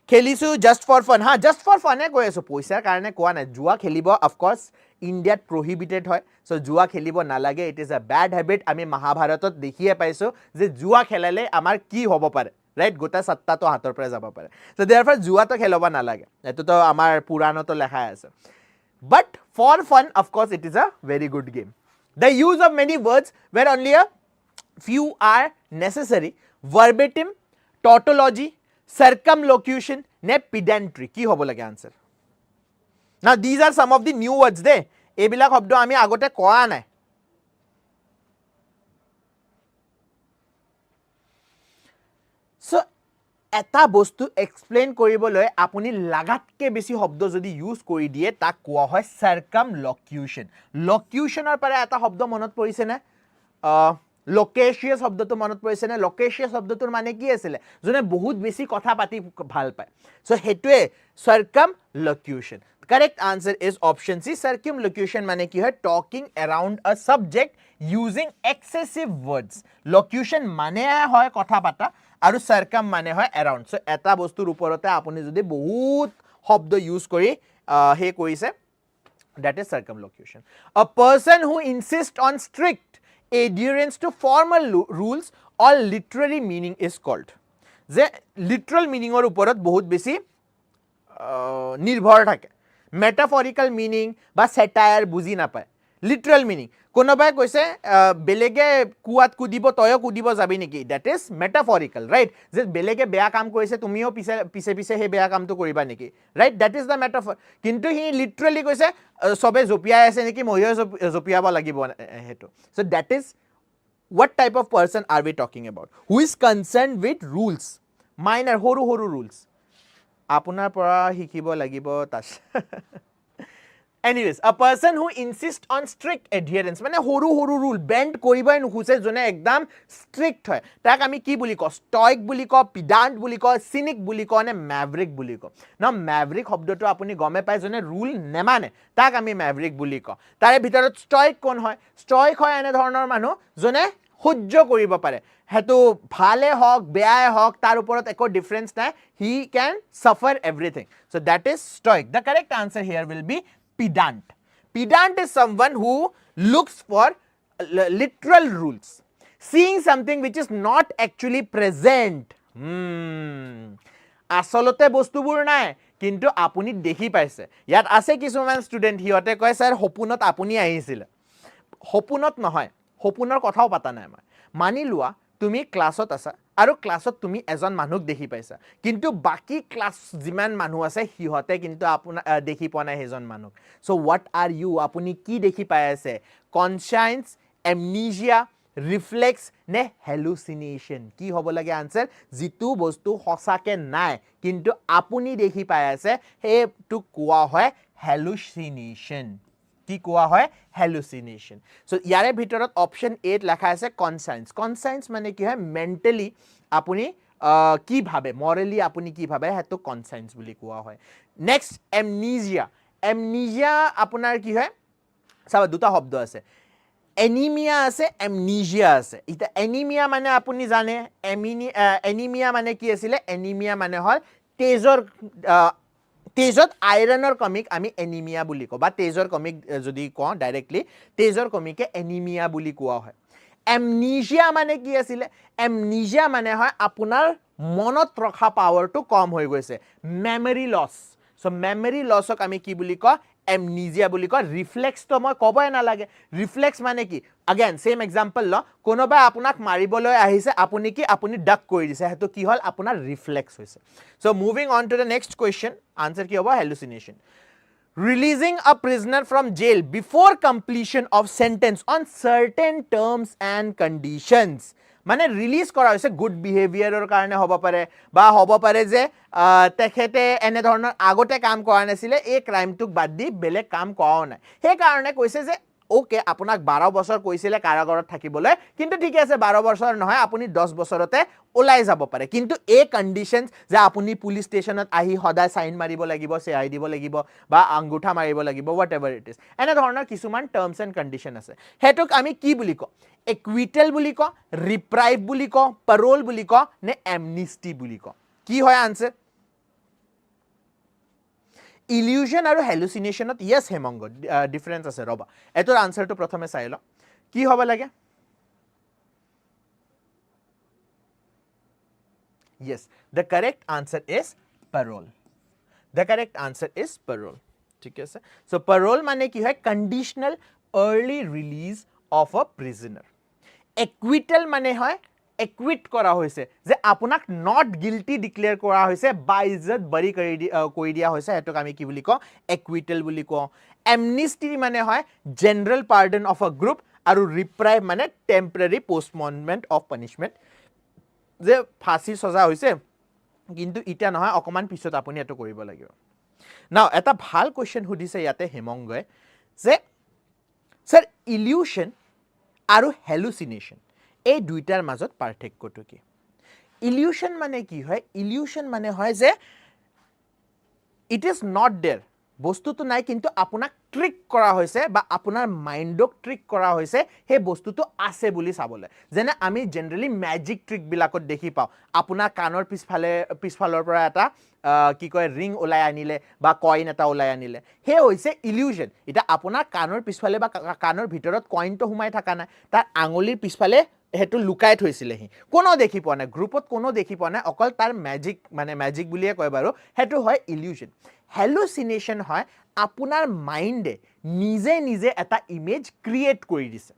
খেলিছো জাস্ট ফৰ ফান, হা জাস্ট ফৰ ফানে কৈ আছো, পইচাৰ কাৰণে কোৱা নাই। জুয়া খেলিব অফকোৰ্স ইণ্ডিয়াত প্ৰহিবিটেড হয়, সো জুয়া খেলিব নালাগে, it is a bad habit. আমি মহাভাৰতত দেখিয়ে পাইছো যে জুয়া খেলালে আমাৰ কি হ'ব পাৰে, ৰাইট? গোটা সত্তাটো হাতৰ পৰা যাব পাৰে। সো দেয়াৰফৰ জুয়াটো খেলিব নালাগে, এটোতো আমাৰ পুৰাণতো লেখা আছে। But for fun of course it is a very good game. The use of many words where only a few are necessary. Verbatim, tautology, circumlocution ne pedantry, কি হ'ব লাগে answer? Now these are some of the new words দে, এইবিলাক শব্দ আমি আগতে কোৱা নাই। So এটা বস্তু এক্সপ্লেইন কৰিবলৈ আপুনি লাগাতকে বেছি শব্দ যদি ইউজ কৰি দিয়ে, তাক কোৱা হয় সাৰ্কামলকিউশন। লকিউশনৰ পৰা এটা শব্দ মনত পৰিছে নে? লোকেশিয়াস শব্দটো মনত পৰিছে নে? লোকেশিয়াস শব্দটোৰ মানে কি আছিল? যোনে বহুত বেছি কথা পাতি ভাল পায়। So হেতুৱে সার্কামলকিউশন। Correct answer is option C. Circumlocution mane ki hai talking around a subject using excessive words. Locution mane hoy kotha pata aru circum mane hoy around. So eta bostur uporote apuni jodi bahut shobd use kori he korise, that is circumlocution. A person who insists on strict adherence to formal rules or literary meaning is called. Je literal meaning or uporot bahut beshi নির্ভর থাকে, মেটাফৰিকেল meaning বা সেটায়াৰ বুজি নাপায়, literal meaning কোনোবাই কৈছে বেলেগে কুৱাত কুদিব তয়ো কুদিব যাবি নেকি, দ্যাট ইজ মেটাফৰিকেল, ৰাইট, যে বেলেগে বেয়া কাম কৰিছে তুমিও পিছে পিছে পিছে সেই বেয়া কামটো কৰিবা নেকি, right, that is the metaphor, কিন্তু সি লিটাৰেলি কৈছে সবে জপিয়াই আছে নেকি মইও জপিয়াব লাগিব হেতু, so that is what type of person are we talking about, who is concerned with rules, minor horu horu rules. Apunar pora hikibo lagibo tash. Anyways, a person who insists on strict adherence, mane horu horu rule bend koribai nukhuse jone ekdam strict hoy, tak ami ki buli ko, stoic buli ko, pedant buli ko, cynic buli ko ne maverick buli ko. Now maverick shobdo to apuni gome pai jone rule nemane, tak ami maverick buli ko. Tare bhitorot stoic kon hoy, stoic hoy ene dhoroner manu jone সহ্য কৰিব পাৰে, হেতু ভালে হওক বেয়াই হওক তাৰ ওপৰত একো ডিফাৰেন্স নাই, he can suffer everything, so that is stoic. The correct answer here will be pedant. Pedant is someone who looks for literal rules, seeing something which is not actually present. আসলতে বস্তুবোৰ নাই কিন্তু আপুনি দেখি পাইছে. ইয়াত আছে কিছুমান ষ্টুডেন্ট হিয়তে কয় স্যার সপোনত আপুনি আহিছিল, সপোনত নহয়, সপোনৰ কথাও পাতা নাই মই, মানি লোৱা তুমি ক্লাছত আছা আৰু ক্লাছত তুমি এজন মানুহক দেখি পাইছা কিন্তু বাকি ক্লাছ যিমান মানুহ আছে হিহতে কিন্তু আপোনাৰ দেখি পোৱা নাই হেজন মানুহ, সো হোৱাট আৰ ইউ, আপুনি কি দেখি পাই আছে, কনসায়েন্স, এমনেজিয়া, রিফ্লেক্স নে হেলুসিনেশন, কি হ'ব লাগে আনসার, যিটো বস্তু সঁচাকে নাই কিন্তু আপুনি দেখি পাই আছে হেটো কোৱা হয় হেলুসিনেশন, কি কোৱা হয় হেলুসিনেশন. সো ইয়াৰে ভিতৰত অপশন 8 লেখা আছে কনসায়েন্স. কনসায়েন্স মানে কি হয় মেন্টালি আপুনি কি ভাবে, মৰেলি আপুনি কি ভাবে, হেটো কনসায়েন্স বুলি কোৱা হয়. নেক্সট এমনেজিয়া. এমনেজিয়া আপোনাৰ কি হয় চাবা দুটা শব্দ আছে, এনিমিয়া আছে, এমনেজিয়া আছে. এটা এনিমিয়া মানে আপুনি জানে, এনিমিয়া মানে কি আছিলে, এনিমিয়া মানে হল তেজৰ তেজত আইৰণৰ কমিক আমি এনিমিয়া বুলি কওঁ, বা তেজৰ কমিক যদি কওঁ ডাইৰেক্টলি তেজৰ কমিকে এনিমিয়া বুলি কোৱা হয়. এমনেজিয়া মানে কি আছিলে, এমনেজিয়া মানে হয় আপোনাৰ মনত ৰখা পাৱাৰটো কম হৈ গৈছে, মেমৰি লছ. সো মেমৰি লছক আমি কি বুলি কওঁ, এমনেজিয়া বুলি কয়. রিফ্লেক্স তো মই কবই নালাগে, রিফ্লেক্স মানে কি, again same example ল, কোনোবা আপোনাক মাৰিবলৈ আহিছে আপুনি কি আপুনি ডাক কৰি দিছে, হেতু কি হল আপোনাৰ রিফ্লেক্স হৈছে. So moving on to the next question, answer কি হ'ব hallucination. Releasing a prisoner from jail before completion of sentence on certain terms and conditions. মানে রিলিজ করা হয়েছে গুড বিহেভিয়াৰৰ কাৰণে হ'ব পাৰে, বা হ'ব পাৰে যে তেখেতে এনে ধৰণৰ আগতে কাম কৰা নাছিলে, এই ক্ৰাইমটোক বাদ দি বেলেগ কাম কৰাও নাই, সেই কাৰণে কৈছে যে ওকে আপোনাক 12 বছৰ কৈছিলে কাৰাগাৰত থাকিবলৈ, কিন্তু ঠিক আছে 12 বছৰ নহয় আপুনি 10 বছৰতে ওলাই যাব পাৰে, কিন্তু এই কন্ডিশনস যে আপুনি পুলিশ ষ্টেচনত আহি সদায় সাইন মাৰিব লাগিব, চেআই দিব লাগিব বা আঙ্গুঠা মাৰিব লাগিব, হোৱাট এভাৰ ইট ইজ, এনে ধৰণৰ কিছুমান টাৰ্মছ এণ্ড কন্ডিশন আছে, হেতুক আমি কি বুলি কওঁ, একুইটেল বুলি কওঁ, ৰিপ্ৰাইভ বুলি কওঁ, পেৰোল বুলি কওঁ নে এমনিষ্টি বুলি কওঁ, কি হয় আনসাৰ? ইলিউশন আৰু হেলুসিনেশনত ইয়েস হেমংগ ডিফাৰেন্স আছে, ৰবা এটোৰ আনসাৰটো প্ৰথমে চাই ল, কি হ'ব লাগে, yes the correct answer is parole, the correct answer is parole, ঠিক আছে. so parole মানে কি হয়, conditional early release of a prisoner. acquittal মানে হয় একুইট কৰা হৈছে, যে আপোনাক নট গিল্টি ডিক্লেয়াৰ কৰা হৈছে, বাইজত বৰি কৰি দিয়া হৈছে, হেতুক আমি কি বুলি কওঁ, একুইটেল বুলি কওঁ. এমনিষ্টি মানে হয় জেনাৰেল পাৰ্ডন অফ আ গ্ৰুপ, আৰু ৰিপ্ৰাইভ মানে টেম্পৰাৰী পোষ্টপনমেণ্ট অফ পানিশমেণ্ট, যে ফাঁসি সজা হৈছে কিন্তু ইটা নহয় অকমান পিছত আপুনি এটো কৰিব লাগিব. নাও এটা ভাল কোৱেশ্চন সুধিছে ইয়াতে হেমংগই, যে স্যাৰ ইলিউশন আৰু হেলুসিনেশন এই দুইটাৰ মাজত পাৰ্থক্যটো কি? ইলিউশন মানে কি হয়, ইলিউশন মানে হয় যে ইট ইজ নট দেয়াৰ, বস্তুটো নাই কিন্তু আপোনাক ট্ৰিক কৰা হৈছে বা আপোনাৰ মাইন্ডক ট্ৰিক কৰা হৈছে হে বস্তুটো আছে বুলি চাবলৈ যেনে আমি জেনাৰেলি ম্যাজিক ট্ৰিক বিলাকত দেখি পাও আপোনাৰ কানৰ পিছফালৰ পৰা এটা কি কয় ৰিং ওলাই আনিলে বা কইন এটা ওলাই আনিলে হে হৈছে ইলিউজন এটা আপোনাৰ কানৰ পিছফালে বা কানৰ ভিতৰত কইনটো সোমাই থকা নাই তাৰ আঙুলিৰ পিছফালে হেতু লুকাই থৈছিলে হি কোনো দেখি পোৱা নাই গ্ৰুপত কোনো দেখি পোৱা নাই অকল তাৰ ম্যাজিক মানে ম্যাজিক বুলিয়ে কয় বাৰু হেতু হয় ইলিউজন হেলুচিনেশন হয় আপোনাৰ মাইন্ডে নিজে নিজে এটা ইমেজ ক্ৰিয়েট কৰি দিছে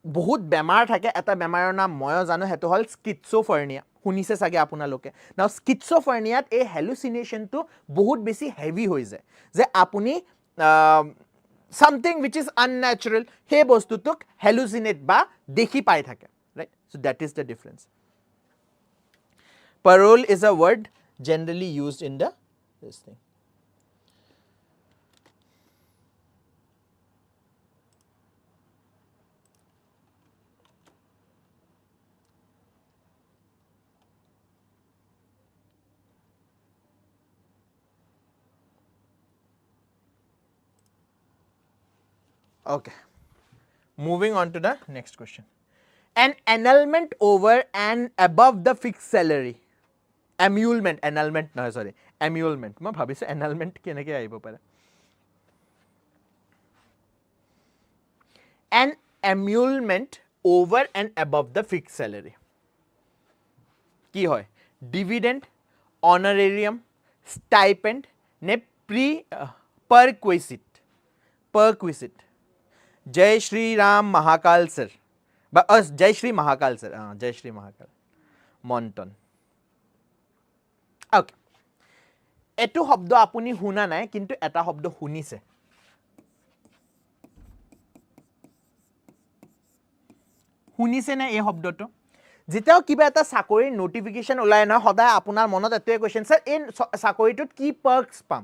বহুত বেমাৰ থাকে এটা বেমাৰৰ নাম ময়ো জানো হেতু হল স্কিজোফ্ৰেনিয়া শুনিছে চাগে আপোনালোকে নাও স্কিজোফ্ৰেনিয়াত এই হেলুচিনেশনটো বহুত বেছি হেভি হৈ যায় যে আপুনি something which is unnatural he bostutuk hallucinate ba dekhi pai thake right so that is the difference parole is a word generally used in the this thing okay moving on to the next question an annulment over and above the fixed salary emolument annulment no sorry emolument ma bhabise annulment keneke aibo pare an emolument over and above the fixed salary ki hoy dividend honorarium stipend ne perquisite जय Shri Ram Mahakal sir बस जय Shri Mahakal sir हाँ जय Shri Mahakal मन्टन okay एटु शब्द आपुनी हुना नाय किंतु एटा शब्द हुनिसे हुनिसे ना ए शब्दটো যেতিয়াও কিবা এটা চাকৰিৰ নোটিফিকেশন ওলাই না সদায় আপোনাৰ মনত এটোৱে কোৱেশ্চন স্যাৰ এই চাকৰিটোত কি পাৰ্কস পাম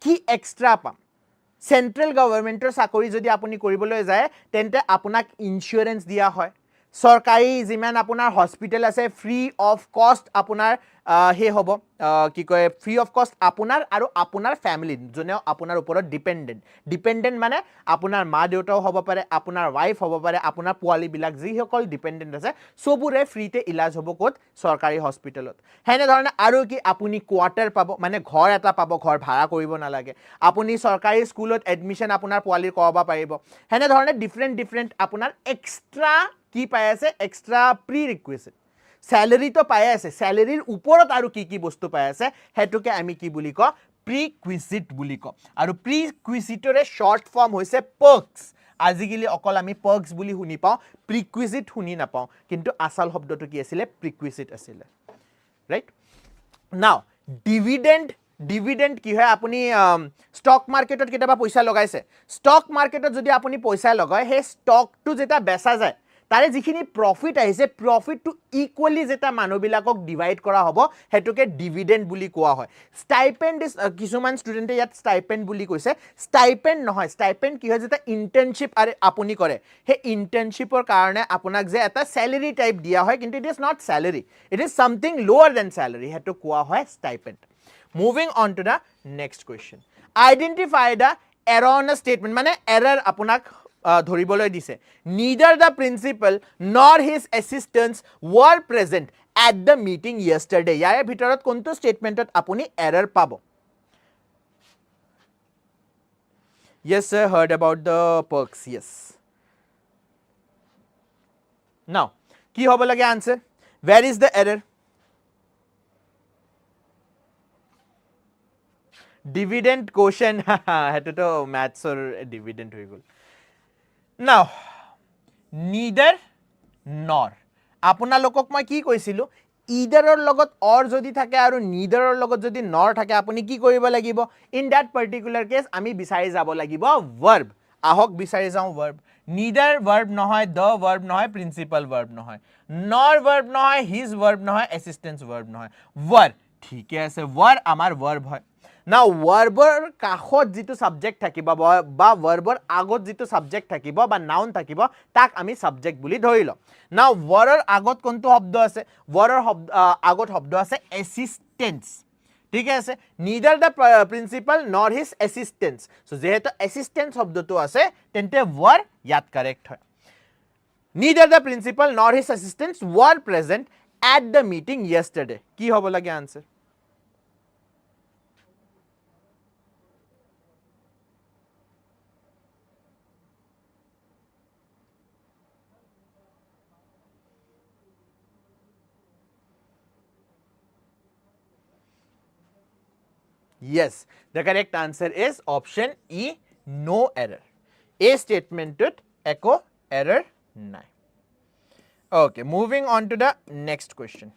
কি এক্সট্ৰা পাম সেন্ট্ৰাল গভৰ্নমেন্টৰ চাকৰি যদি আপুনি কৰিবলৈ যায় তেন্তে আপোনাক ইনস্যুৰেন্স দিয়া হয় সৰকাৰি জিমান আপোনাৰ হস্পিটেল আছে ফ্ৰী অফ কষ্ট আপোনাৰ হে হ'ব কি কয় ফ্ৰী অফ কষ্ট আপোনাৰ আৰু আপোনাৰ ফ্যামিলি জনে আপোনাৰ ওপৰত ডিপেন্ডেন্ট মানে আপোনাৰ মা দেউতাও হ'ব পাৰে আপোনাৰ ওয়াইফ হ'ব পাৰে আপোনাৰ পোৱালি বিলাক যি সকল ডিপেন্ডেন্ট আছে সবুৰে ফ্ৰীতে ইলাজ হ'ব ক'ত সৰকাৰি হস্পিটেলত হেনে ধৰণে আৰু কি আপুনি কোৱাৰ্টাৰ পাব মানে ঘৰ এটা পাব ঘৰ ভাড়া কৰিব নালাগে আপুনি সৰকাৰি স্কুলত এডমিশন আপোনাৰ পোৱালিৰ কৰাব পাৰিব হেনে ধৰণে ডিফাৰেন্ট আপোনাৰ এক্সট্ৰা কি পাই আছে এক্সট্ৰা প্ৰি ৰিকুইজিট স্যালাৰি তো পাই আছে স্যালাৰিৰ ওপৰত আৰু কি বস্তু পাই আছে হেতুকে আমি কি বুলি ক প্ৰিকুইজিট বুলি ক আৰু প্ৰিকুইজিটৰে শৰ্ট ফৰ্ম হৈছে পাৰ্কস আজিকালি অকল আমি পাৰ্কস বুলি শুনি পাও প্ৰিকুইজিট শুনি নাপাও কিন্তু আসল শব্দটো কি আছিল প্ৰিকুইজিট আছিল ৰাইট নাও ডিভিডেন্ড কি হয় আপুনি স্টক মার্কেটত কেতিয়াবা পইচা লগাইছে স্টক মার্কেটত যদি আপুনি পইচা লগায় হে স্টকটো যেটা বেচা যায় তাৰে যিখিনি প্ৰফিট আহিছে প্ৰফিটটো ইকুৱেলি যেটা মানুহবিলাকক ডিভাইড কৰা হ'ব হেতুকে ডিভিডেন্ড বুলি কোৱা হয় স্টাইপেন্ড কিছুমান ষ্টুডেন্টে ইয়াত স্টাইপেন্ড বুলি কৈছে স্টাইপেন্ড নহয় স্টাইপেন্ড কি হয় যেটা ইন্টাৰ্নশিপ আৰু আপুনি কৰে হে ইন্টাৰ্নশিপৰ কাৰণে আপোনাক যে এটা স্যালাৰি টাইপ দিয়া হয় কিন্তু it is not স্যালাৰি it is something লোৱাৰ দেন স্যালাৰি হেতু কোৱা হয় stipend moving on to the next question identify the erroneous statement মানে error আপোনাক ধৰিবলৈ দিছে neither the principal nor his assistants were present at the meeting yesterday ইয়াৰ ভিতৰত কোনটো স্টেটমেন্টত আপুনি error পাব yes sir heard about the perks yes now কি হ'ব লাগে answer where is the error dividend quotient hetu to maths or dividend hoy gol now neither nor আপোনালোকক মই কি কৈছিলো either or logot or jodi thake aru neither or logot jodi nor thake apuni ki koribo lagibo in that particular case ami bisari jabo lagibo verb ahok bisari jao verb neither verb nohoy the verb nohoy principal verb nohoy nor verb nohoy his verb nohoy assistant's verb nohoy were thike ase were amar verb hoy now verbor কাখত যেটো subject থাকিব বা verbor আগত যেটো subject থাকিব বা noun থাকিব তাক আমি সাবজেক্ট বুলি ধৰিলো now were আগত কোনটো শব্দ আছে were আগত শব্দ আছে assistants ঠিক আছে neither the principal nor his assistants so যেহেতু assistant শব্দটো আছে তেন্তে were ইয়াত correct হয় neither the principal nor his assistants were present at the meeting yesterday কি হ'ব লাগে answer Yes, the correct answer is option E, no error. A statement to echo error nai. Okay, moving on to the next question.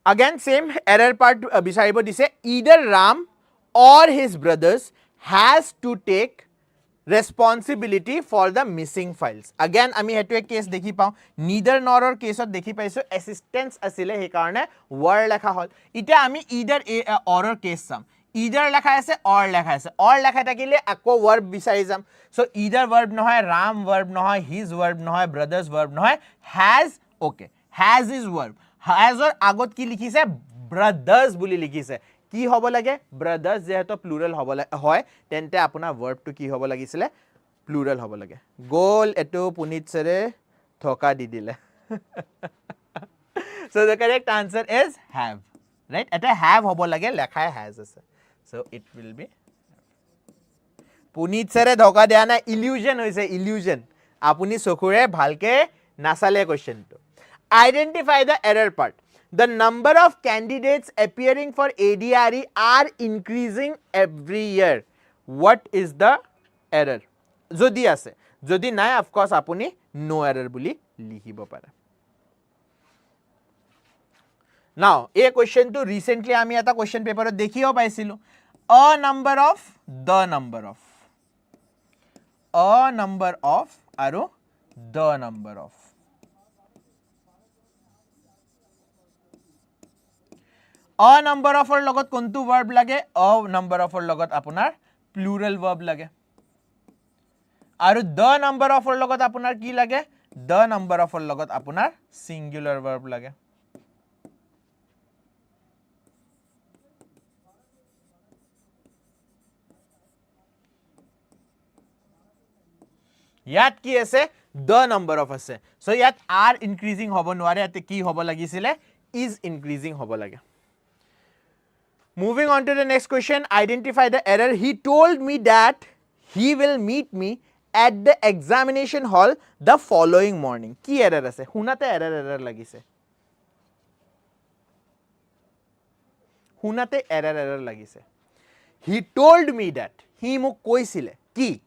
Again, same error part bisaribo dise either Ram or his brothers has to take responsibility for the missing files. Again, ami hetu ek case dekhi pao neither nor or case ot dekhi paiso assistance asile he karone were lekha hol ita ami either or case sam either lekha ase or lekha takile akko verb bisari jam so either verb nohoy Ram verb nohoy his verb nohoy brothers verb nohoy has okay has is verb has or agot ki likhise brothers buli likhise কি হ'ব লাগে brothers যেহেতু plural হ'ব হয় তেন্তে আপোনাৰ ভাৰ্বটো কি হ'ব লাগিছিলে প্লুৰাল হ'ব লাগে গোল এটো পুনিত সৰে ধকা দি দিলে so the correct answer is have right এটা have হ'ব লাগে লেখায় has আছে so it will be Punit সৰে ধকা দিয়া না ইলিউশন হৈছে ইলিউশন আপুনি চকুৰে ভালকে নাচালে কোৱেশ্চনটো identify the error part The number of candidates appearing for ADRE are increasing every year. What is the error? Jodi ase. Jodi nai, of course, apuni no error buli likhibo para. Now, a question to recently ami eta question paper dekhiyo paisilu. A number of, the number of. A number of, aro the number of. A number of or logot kontu verb lage a number of or logot apunar plural verb lage aru the number of or logot apunar ki lage the number of or logot apunar singular verb lage yat ki ase the number of ase so yat are increasing hobo nware ate ki hobo lagisile is increasing hobo lage Moving on to the next question, identify the error. He told me that he will meet me at the examination hall the following morning. Ki error ase? Hunate error lagise. Hunate error lagise. He told me that. He muk koisile. Ki?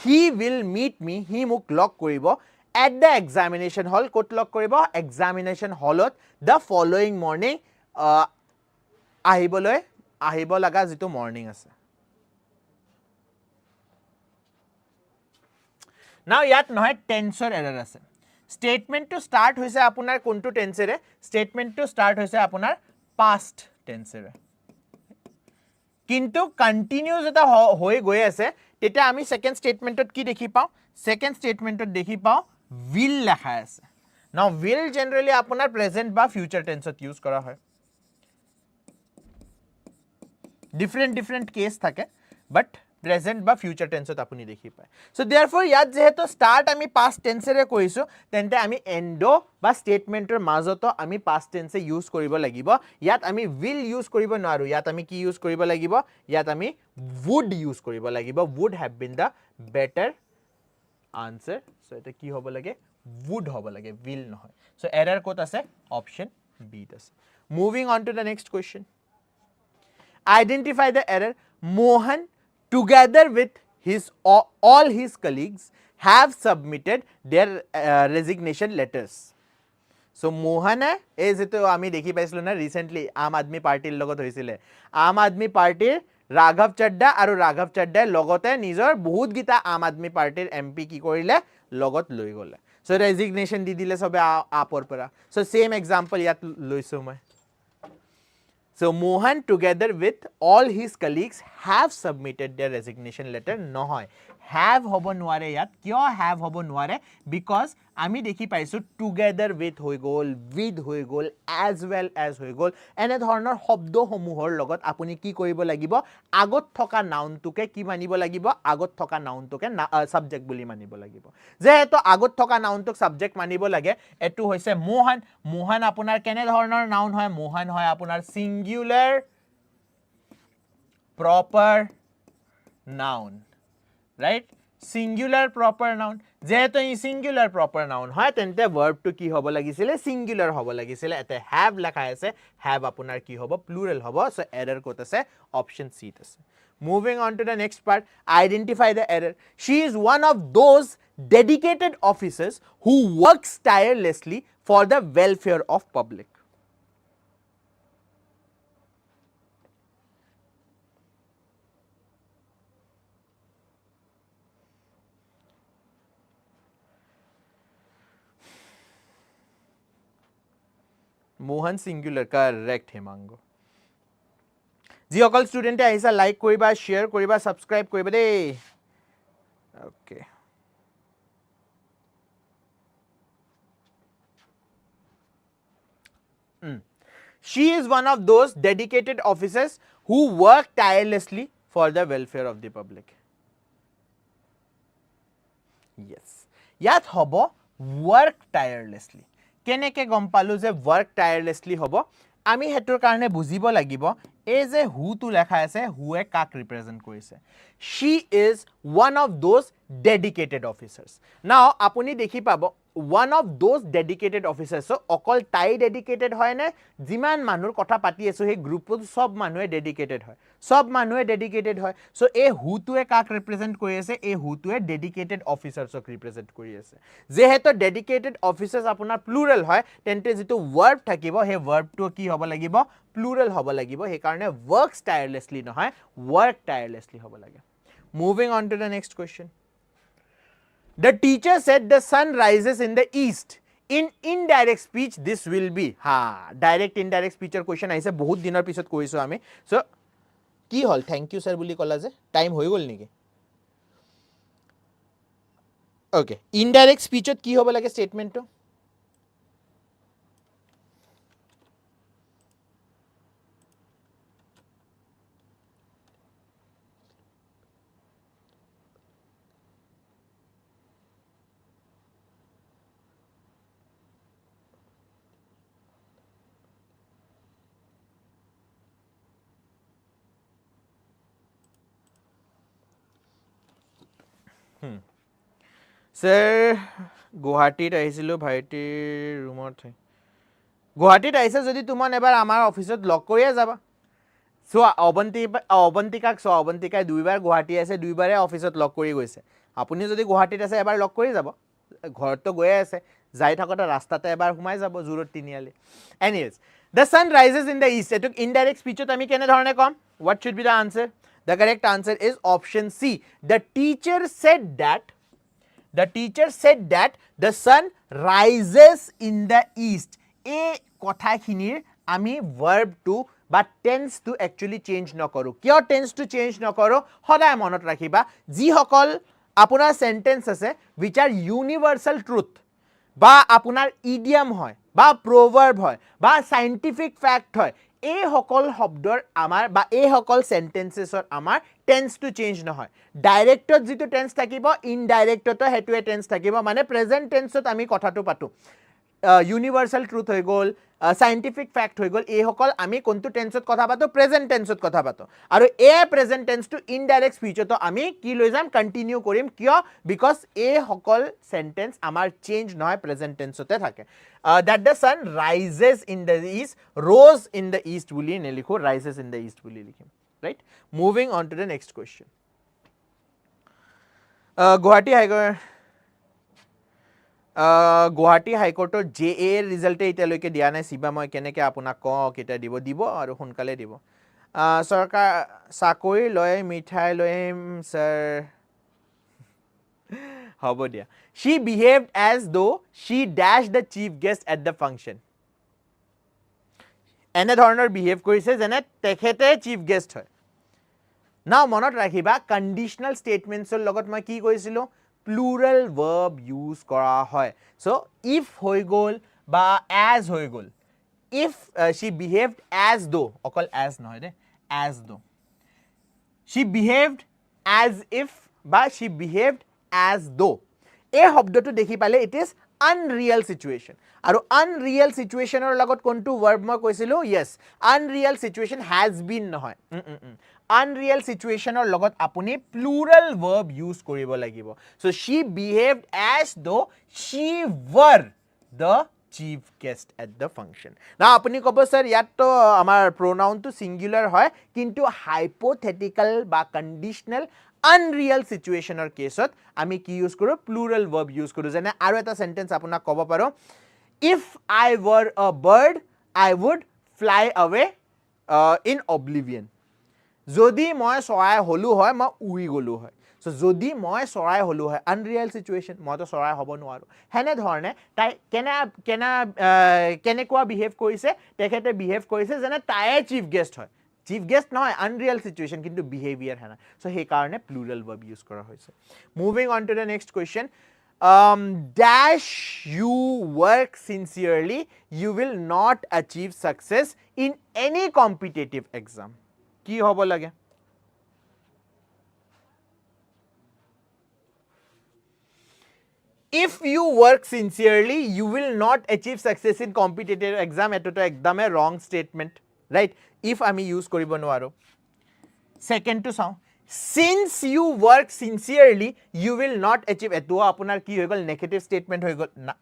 He will meet me. He muk log koribo at the examination hall. Kot log koribo? Examination hallot the following morning. আহিব লাগা যেটো morning আছে নাও ইয়াত নহয় টেন্সৰ error আছে statement two start হৈছে আপোনাৰ কোনটো টেন্সৰে স্টেটমেন্ট টু স্টাৰ্ট হৈছে আপোনাৰ পাস্ট টেন্সৰে কিন্তু কন্টিনিউয়াস এটা হৈ গৈ আছে তেতে আমি সেকেন্ড স্টেটমেন্টত কি দেখি পাও সেকেন্ড স্টেটমেন্টত দেখি পাও will লেখা আছে নাও will জেনাৰেলি আপোনাৰ প্ৰেজেন্ট বা ফিউচাৰ টেন্সত ইউজ কৰা হয় different case থাকে but present বা future tense ত আপুনি দেখি পায় so therefore ইয়াত যেহেতু start আমি past tense ৰে কৈছো তেন্তে আমি end বা statement ৰ মাজতো আমি past tense ইউজ কৰিব লাগিব ইয়াত আমি will ইউজ কৰিব নোৱাৰো ইয়াত আমি কি ইউজ কৰিব লাগিব ইয়াত আমি would ইউজ কৰিব লাগিব would have been the better answer so এটা কি হ'ব লাগে would হ'ব লাগে will নহয় so error ক'ত আছে option b ত আছে moving on to the next question Identify the error. Mohan, together with all his colleagues, have submitted their resignation letters. So Mohan is it ami dekhi paislo na recently Aam Aadmi Party logot hoisile. Aam Aadmi Party Raghav Chadda aru Raghav Chadda logote nijor bahut gita Aam Aadmi Party MP ki korile logot loi gole. So resignation di dile sobe apor pora. So same example yat loiso moi. So Mohan together with all his colleagues have submitted their resignation letter. Nohoy. have hobo noare yat kyo have hobo noare because ami dekhi paisu together with hoi gol with hoi gol as well as hoi gol ene dhornor shobdo homuhor logot apuni ki koribo lagibo agot thoka noun tuke ki manibo lagibo agot thoka noun tuke subject buli manibo lagibo je heto agot thoka noun tuk subject manibo lage etu hoise mohan mohan apunar kene dhornor noun hoy mohan hoy apunar singular proper noun right singular proper noun যেহেতু ই singular proper noun হয় তেন্তে verb to কি হ'ব লাগিছিলে singular হ'ব লাগিছিলে এতে have লেখা আছে have আপোনাৰ কি হ'ব plural হ'ব so error ক'ত আছে option c ত আছে moving on to the next part identify the error she is one of those dedicated officers who works tirelessly for the welfare of public Mohan singular correct Himango যিসকল ষ্টুডেন্টে আহিছা like কৰিবা share কৰিবা subscribe কৰিবা দেই okay She is one of those dedicated officers who work tirelessly for the welfare of the public Yes ইয়াত হ'ব work tirelessly কেনেকে গম পালো যে work tirelessly হ'ব আমি হেতৰ কাৰণে বুজিব লাগিব এই যে হু টু লেখা আছে হুৱে কাক ৰিপ্ৰেজেন্ট কৰিছে she is one of those dedicated officers now আপুনি দেখি পাব one of those dedicated officers so অকল তাই dedicated হয় নে যিমান মানুহৰ কথা পাতি আছো সেই গ্ৰুপত সব মানুহে dedicated হয় সব মানুহে dedicated হয় so এই হুটোৱে কাক ৰিপ্ৰেজেন্ট কৰি আছে এই হুটোৱে dedicated officersক ৰিপ্ৰেজেন্ট কৰি আছে যেহেতু dedicated officers আপোনাৰ plural হয় তেন্তে যেটো verb থাকিব সেই verbটো কি হ'ব লাগিব plural হ'ব লাগিব সেই কাৰণে works tirelessly নহয় work tirelessly হ'ব লাগে moving on to the next question The teacher said the sun rises in the east. In indirect speech, this will be. Ha, direct indirect speech question aise bahut dinor pisot koiso ami. So, ki hol? Thank you, sir. Buli kola je. Time hoi gol niki. Okay. Indirect speech ki hobo lage statement to? Sir, Guwahati আহিছিলো ভাইটিৰ ৰুমত গুৱাহাটীত আহিছে যদি তুমান এবাৰ আমাৰ অফিসত লক কৰিয়া যাবা so অবন্তিকাই দুইবাৰ গুৱাহাটী আছে দুইবাৰে অফিসত লক কৰি গৈছে আপুনি যদি গুৱাহাটীত আছে এবাৰ লক কৰি যাব ঘৰত তো গৈ আছে যাই থাকতে ৰাস্তাতে এবাৰ ঘুমাই যাব জুৰত তিনিয়ালি anyways the sun rises in the east এটুক ইনডাইৰেক্ট স্পিচত আমি কেনে ধৰণে কম what should be the answer the correct answer is option c the teacher said that the sun rises in the east a কথাখিনিৰ আমি verb to বা tense to actually change নকৰো কিয় tense to change নকৰো সদায় মনত ৰাখিবা যি সকল আপোনাৰ sentence আছে which are universal truth বা আপোনাৰ idiom হয় বা proverb হয় বা scientific fact হয় এই সকল শব্দৰ আমাৰ বা এই সকল sentencesৰ আমাৰ tense to change নহয় ডাইৰেক্টত যেটো tense থাকিব ইনডাইৰেক্টত হেতুৱে tense থাকিব মানে প্ৰেজেন্ট টেন্সত আমি কথাটো পাতো ইউনিভাৰ্সাল ট্ৰুথ হৈ গল সাইন্টিফিক ফ্যাক্ট হৈ গল এই সকল আমি কোনটো টেন্সত কথা পাতো প্ৰেজেন্ট টেন্সত কথা পাতো আৰু এ প্ৰেজেন্ট টেন্স টু ইনডাইৰেক্ট স্পিচত আমি কি লৈ যাম কন্টিনিউ কৰিম কিয় বিকজ এই সকল সেন্টেন্স আমাৰ চেঞ্জ নহয় প্ৰেজেন্ট টেন্সতে থাকে that the sun rises in the east rose in the east বুলি নেলিখো rises in the east বুলি লিখিম right moving on to the next question Guwahati High Court JA result এতিয়ালৈকে দিয়া নাই সিবা মই কেনেকে আপোনাক ক কেটা দিব আৰু সোনকালে দিব সৰকাৰ চাকৰি লয় মিঠাই লয় স্যাৰ হ'ব দিয়া she behaved as though she dashed the chief guest at the function এনে ধৰণৰ বিহেভ কৰিছে যেনে তেখেতে চিফ গেষ্ট হয় Now মনত ৰাখিবা conditional statements ৰ লগত মই কি কৈছিলো plural verb use কৰা হয় so if হৈ গল বা as হৈ গল if she behaved as though অকল as নহয় দে as though she behaved as if বা she behaved as though এই শব্দটো দেখি পালে it is unreal situation আৰু unreal situation ৰ লগত কোনটো verb মই কৈছিলো yes unreal situation has been নহয় unreal situation ৰ লগত আপুনি plural verb use কৰিব লাগিব so she behaved as though she were the chief guest at the function now আপুনি কব স্যার ইয়াত তো আমাৰ pronoun to singular হয় কিন্তু hypothetical বা conditional unreal situation or case ot ami ki use koro plural verb use koro jane aru eta sentence apuna kobo paro if I were a bird I would fly away in oblivion jodi moi sorai holu hoy ma ui golu hoy so jodi moi sorai holu hoy unreal situation moi to sorai hobo noaru hene dhorne tai kene kwa behave korise tekhete behave korise jane tai chief guest hoy chief guest নহয় unreal situation কিন্তু behavior है ना so हे कारणे plural verb use करा होइसे moving on to the next question dash you work sincerely you will not achieve success in any competitive exam কি হ'ব লাগে if you work sincerely you will not achieve success in competitive exam eto to ekdam wrong statement right if ami use koribo noaro second to sound since you work sincerely you will not achieve eto apunar ki hoigol negative statement hoigol na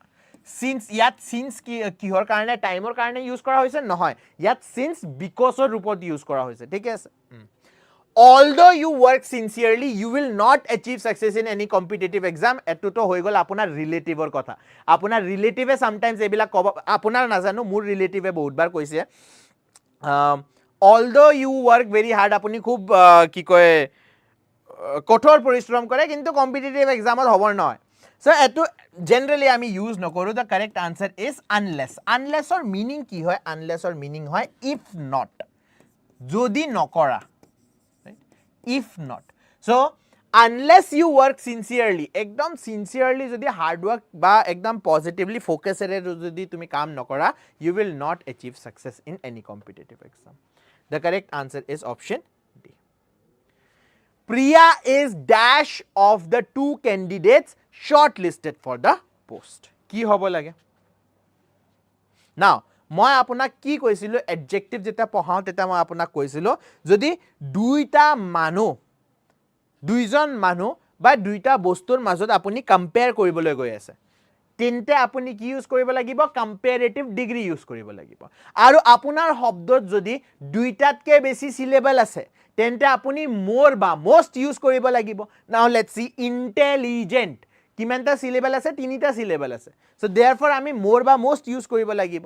since yat since ki hor karone time or karone use kora hoise nohoy yat since because or rupot use kora hoise thik ase although you work sincerely you will not achieve success in any competitive exam eto to hoigol apunar relative or kotha apunar relative sometimes ebila apunar najano mur relative bahut bar koise although you work very hard apuni khub ki koy kothor porishrom kore kintu competitive exam or hobor noy so eto generally ami use nokoru the correct answer is unless or meaning ki hoy unless or meaning hoy if not jodi nokora right if not so unless you work sincerely ekdom sincerely jodi hard work ba ekdom positively focus ere jodi tumi kaam nokora you will not achieve success in any competitive exam the correct answer is option D Priya is dash of the two candidates shortlisted for the post ki hobo lage now মই আপোনাক কি কৈছিলো adjective যেটা পঢ়াও তেটা মই আপোনাক কৈছিলো যদি দুইজন মানুহ বা দুইটা বস্তুৰ মাজত আপুনি কম্পেয়াৰ কৰিবলৈ গৈ আছে তেন্তে আপুনি কি ইউজ কৰিব লাগিব কম্পাৰেটিভ ডিগ্ৰী ইউজ কৰিব লাগিব আৰু আপোনাৰ শব্দত যদি দুইটাতকৈ বেছি সিলেবল আছে তেন্তে আপুনি মোৰ বা most ইউজ কৰিব লাগিব now let's see intelligent কিমানটা সিলেবল আছে তিনিটা সিলেবল আছে so therefore আমি মোৰ বা most ইউজ কৰিব লাগিব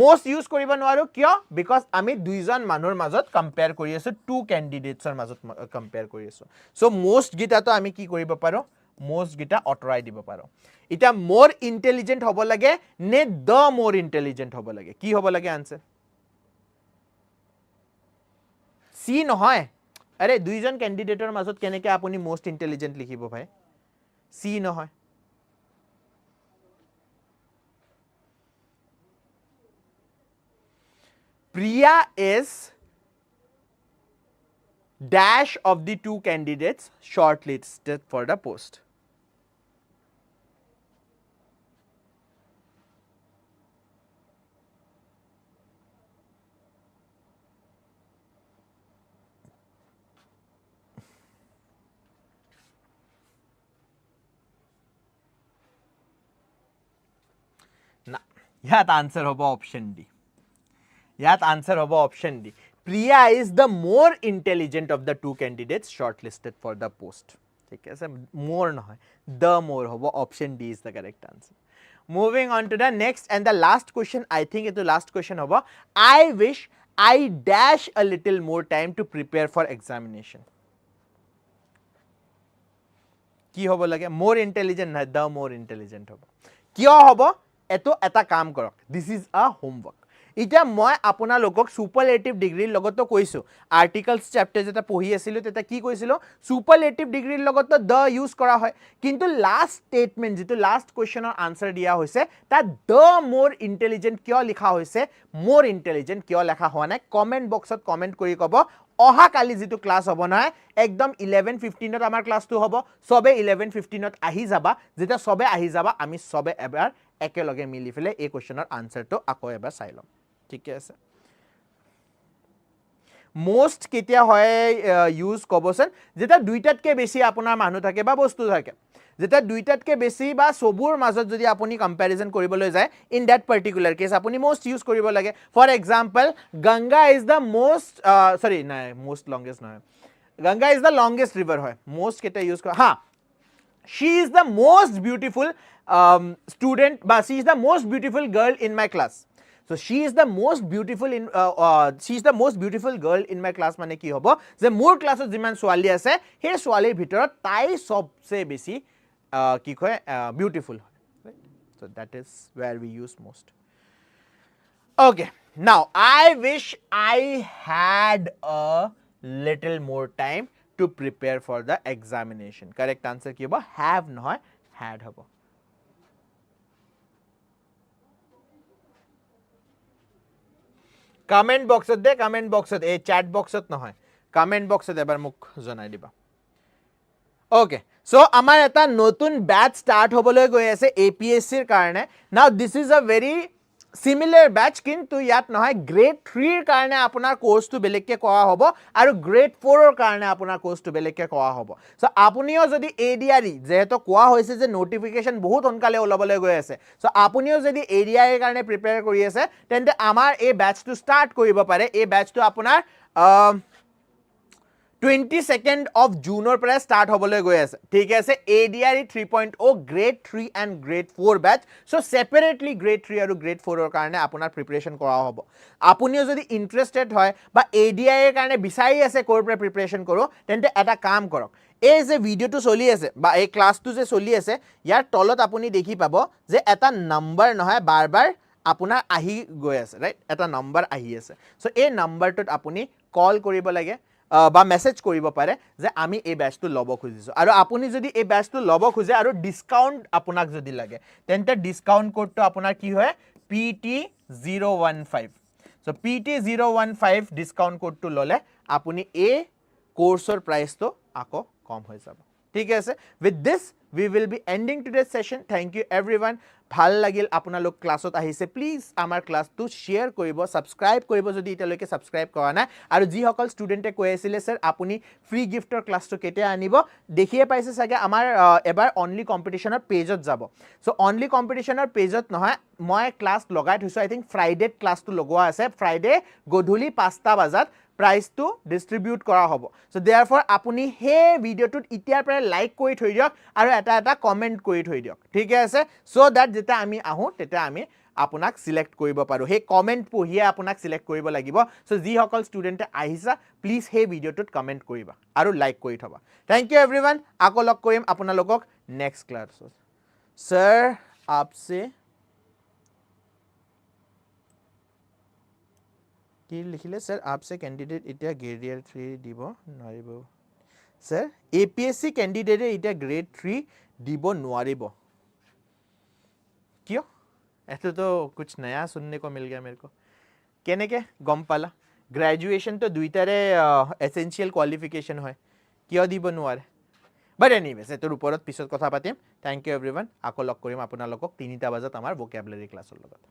most ইউজ কৰিব নোৱাৰো কিয় because আমি দুইজন মানুহৰ মাজত কম্পেয়াৰ কৰি আছো টু ক্যান্ডিডেটছৰ মাজত কম্পেয়াৰ কৰি আছো so most গিটা তো আমি কি কৰিব পাৰো most গিটা অটৰাই দিব পাৰো এটা more intelligent হ'ব লাগে নে the more intelligent হ'ব লাগে কি হ'ব লাগে আনসাৰ সি নহয় আৰে দুইজন ক্যান্ডিডেটৰ মাজত কেনেকৈ আপুনি most intelligent লিখিব ভাই সি নহয় Priya is dash of the two candidates shortlisted for the post. Na, yat answer hobo option D. Yat answer hobo option D. Priya is the more intelligent of the two candidates shortlisted for the post. ठीक है sir more no the more hobo option D is the correct answer. Moving on to the next and the last question I think it the last question hobo I wish I dash a little more time to prepare for examination. কি hobo lage more intelligent na the more intelligent hobo kyo hobo eto eta kaam korok this is a homework ইটা মই আপোনালোকক সুপাৰলেটিভ ডিগ্ৰীৰ লগতো কৈছো articles chapter যেটা পঢ়ি আছিল তেটা কি কৈছিল সুপাৰলেটিভ ডিগ্ৰীৰ লগতো দ ইউজ কৰা হয় কিন্তু লাষ্ট স্টেটমেন্ট যেটো লাষ্ট কোৱেশ্চনৰ আনসাৰ দিয়া হৈছে তা দ মোৰ ইন্টেলিজেন্ট কিয় লিখা হৈছে মোৰ ইন্টেলিজেন্ট কিয় লেখা হোৱা নাই কমেন্ট বক্সত কমেন্ট কৰি কব অহা কালি যেটো ক্লাস হ'ব নহয় একদম 11:15 ত আমাৰ ক্লাসটো হ'ব সবে 11:15 ত আহি যাবা যেটা সবে আহি যাবা আমি সবে এবাৰ একেলগে মিলি ফেলে এই কোৱেশ্চনৰ আনসাৰটো আকৌ এবাৰ চাই লম ঠিক আছে মোস্ট কেতিয়া হয় ইউজ কবচোন যেটা দুইটাতকে বেছি আপোনাৰ মানুহ থাকে বা বস্তু থাকে যেটা দুইটাতকে বেছি বা সবুৰ মাজত যদি আপুনি কম্পাৰিজন কৰিবলৈ যায় ইন দ্যাট পাৰ্টিকুলাৰ কেস আপুনি মোস্ট ইউজ কৰিব লাগে for example Ganga is the most sorry নাই মোস্ট লংগেষ্ট নহয় Ganga is the longest river হয় মোস্ট কেতিয়া ইউজ কৰা হা she is the most beautiful student but she is the most beautiful girl in my class so she is the most beautiful in she is the most beautiful girl in my class মানে কি হ'ব যে মোৰ ক্লাছত যিমান ছোৱালী আছে সেই ছোৱালীৰ ভিতৰত তাই সবচে বেছি কি কয় beautiful right so that is where we use most okay now I wish I had a little more time to prepare for the examination correct answer ki hobo have noy had hobo comment box de comment box e chat box noy comment box ebar muk jonai diba okay so amar eta notun batch start hoboloi goi ase APSC er karone now this is a very similar batch কিন্তু ইয়াত নহয় grade 3 ৰ কাৰণে আপোনাৰ কোৰ্সটো বেলেগকে কোৱা হ'ব আৰু গ্ৰেড 4 ৰ কাৰণে আপোনাৰ কোৰ্সটো বেলেগকে কোৱা হ'ব সো আপুনিও যদি ADRE যেহেতু কোৱা হৈছে যে নোটিফিকেশন বহুত অনকালে ওলাবলৈ গৈ আছে সো আপুনিও যদি ADRE ৰ কাৰণে প্ৰিপেয়াৰ কৰি আছে তেন্তে আমাৰ এই ব্যাচটো স্টাৰ্ট কৰিব পাৰে এই ব্যাচটো আপোনাৰ 22nd of June or পৰা start হ'বলৈ গৈ আছে ঠিক আছে ADRE 3.0 grade 3 and grade 4 batch so separately grade 3 আৰু grade 4 ৰ কাৰণে আপোনাৰ প্ৰিপাৰেচন কৰা হ'ব আপুনিও যদি ইন্টাৰেস্টেড হয় বা ADRE ৰ কাৰণে বিচাৰি আছে কোৰ পৰা প্ৰিপাৰেচন কৰো তেন্তে এটা কাম কৰক এই যে ভিডিওটো চলি আছে বা এই ক্লাসটো যে চলি আছে ইয়াৰ তলত আপুনি দেখি পাব যে এটা নাম্বাৰ নহয় বাৰবাৰ আপোনাৰ আহি গৈ আছে ৰাইট এটা নাম্বাৰ আহি আছে সো এই নাম্বাৰটোত আপুনি কল কৰিব লাগে বা মেসেজ কৰিব পাৰে যে আমি এই ব্যাচটো লব খুজিছো আৰু আপুনি যদি এই ব্যাচটো লব খুজে আৰু ডিসকাউন্ট আপোনাক যদি লাগে তেন্তে ডিসকাউন্ট কোডটো আপোনাৰ কি হয় PT015 সো PT015 ডিসকাউন্ট কোডটো ললে আপুনি এই কোৰ্সৰ প্ৰাইসটো আকৌ কম হৈ যাব ঠিক আছে with this we will be ending today's session thank you everyone ভাল লাগিল আপোনালোক ক্লাছত আহিছে প্লিজ আমাৰ ক্লাসটো শেয়াৰ কৰিব সাবস্ক্ৰাইব কৰিব যদি ইতালৈকে সাবস্ক্ৰাইব কৰা নাই আৰু যি সকল ষ্টুডেন্টে কৈ আছিল স্যাৰ আপুনি ফ্ৰী গিফটৰ ক্লাসটো কেতিয়া আনিব দেখিয়ে পাইছে সাগে আমাৰ এবাৰ অনলি কম্পিটিশনৰ পেজত যাব সো অনলি কম্পিটিশনৰ পেজত নহয় মই ক্লাস লগাই থৈছো আই থিংক ফ্ৰাইডে ক্লাসটো লগোৱা আছে ফ্ৰাইডে গধূলি 5টা বজাত price to distribute কৰা হ'ব so therefore আপুনি হে ভিডিওটোত ইতিয়াৰ পৰা লাইক কৰি থৈ দিয়ক আৰু এটা কমেন্ট কৰি থৈ দিয়ক ঠিক আছে so that যেটা আমি আহো তেটা আমি আপোনাক সিলেক্ট কৰিব পাৰো হে কমেন্ট পঢ়িয়ে আপোনাক সিলেক্ট কৰিব লাগিব so যি সকল ষ্টুডেন্টে আহিছা প্লিজ হে ভিডিওটোত কমেন্ট কৰিবা আৰু লাইক কৰি থবা থ্যাংক ইউ एवरीवन আকৌ লগ কৰিম আপোনালোকক নেক্সট ক্লাছত sir आपसे কি লিখিলে স্যাৰ आपसे ক্যান্ডিডেট ইটা গ্ৰেড 3 দিব নোৱাৰিব স্যাৰ APSC ক্যান্ডিডেট ইটা গ্ৰেড 3 দিব নোৱাৰিব কিয় ऐसे तो कुछ नया सुनने को मिल गया मेरे को কেনেকে গম পালা গ্ৰেজুৱেচন তো দুইটাৰে এসেনশিয়াল কোৱালিফিকেশন হয় কিয় দিব নোৱাৰে বাট এনিৱেজ এটোৰ ওপৰত পিছত কথা পাতিম থ্যাংক ইউ एवरीवन আকৌ লগ কৰিম আপোনালোকক 3টা বজাত আমাৰ ভোকাবুলাৰি ক্লাছৰ লগত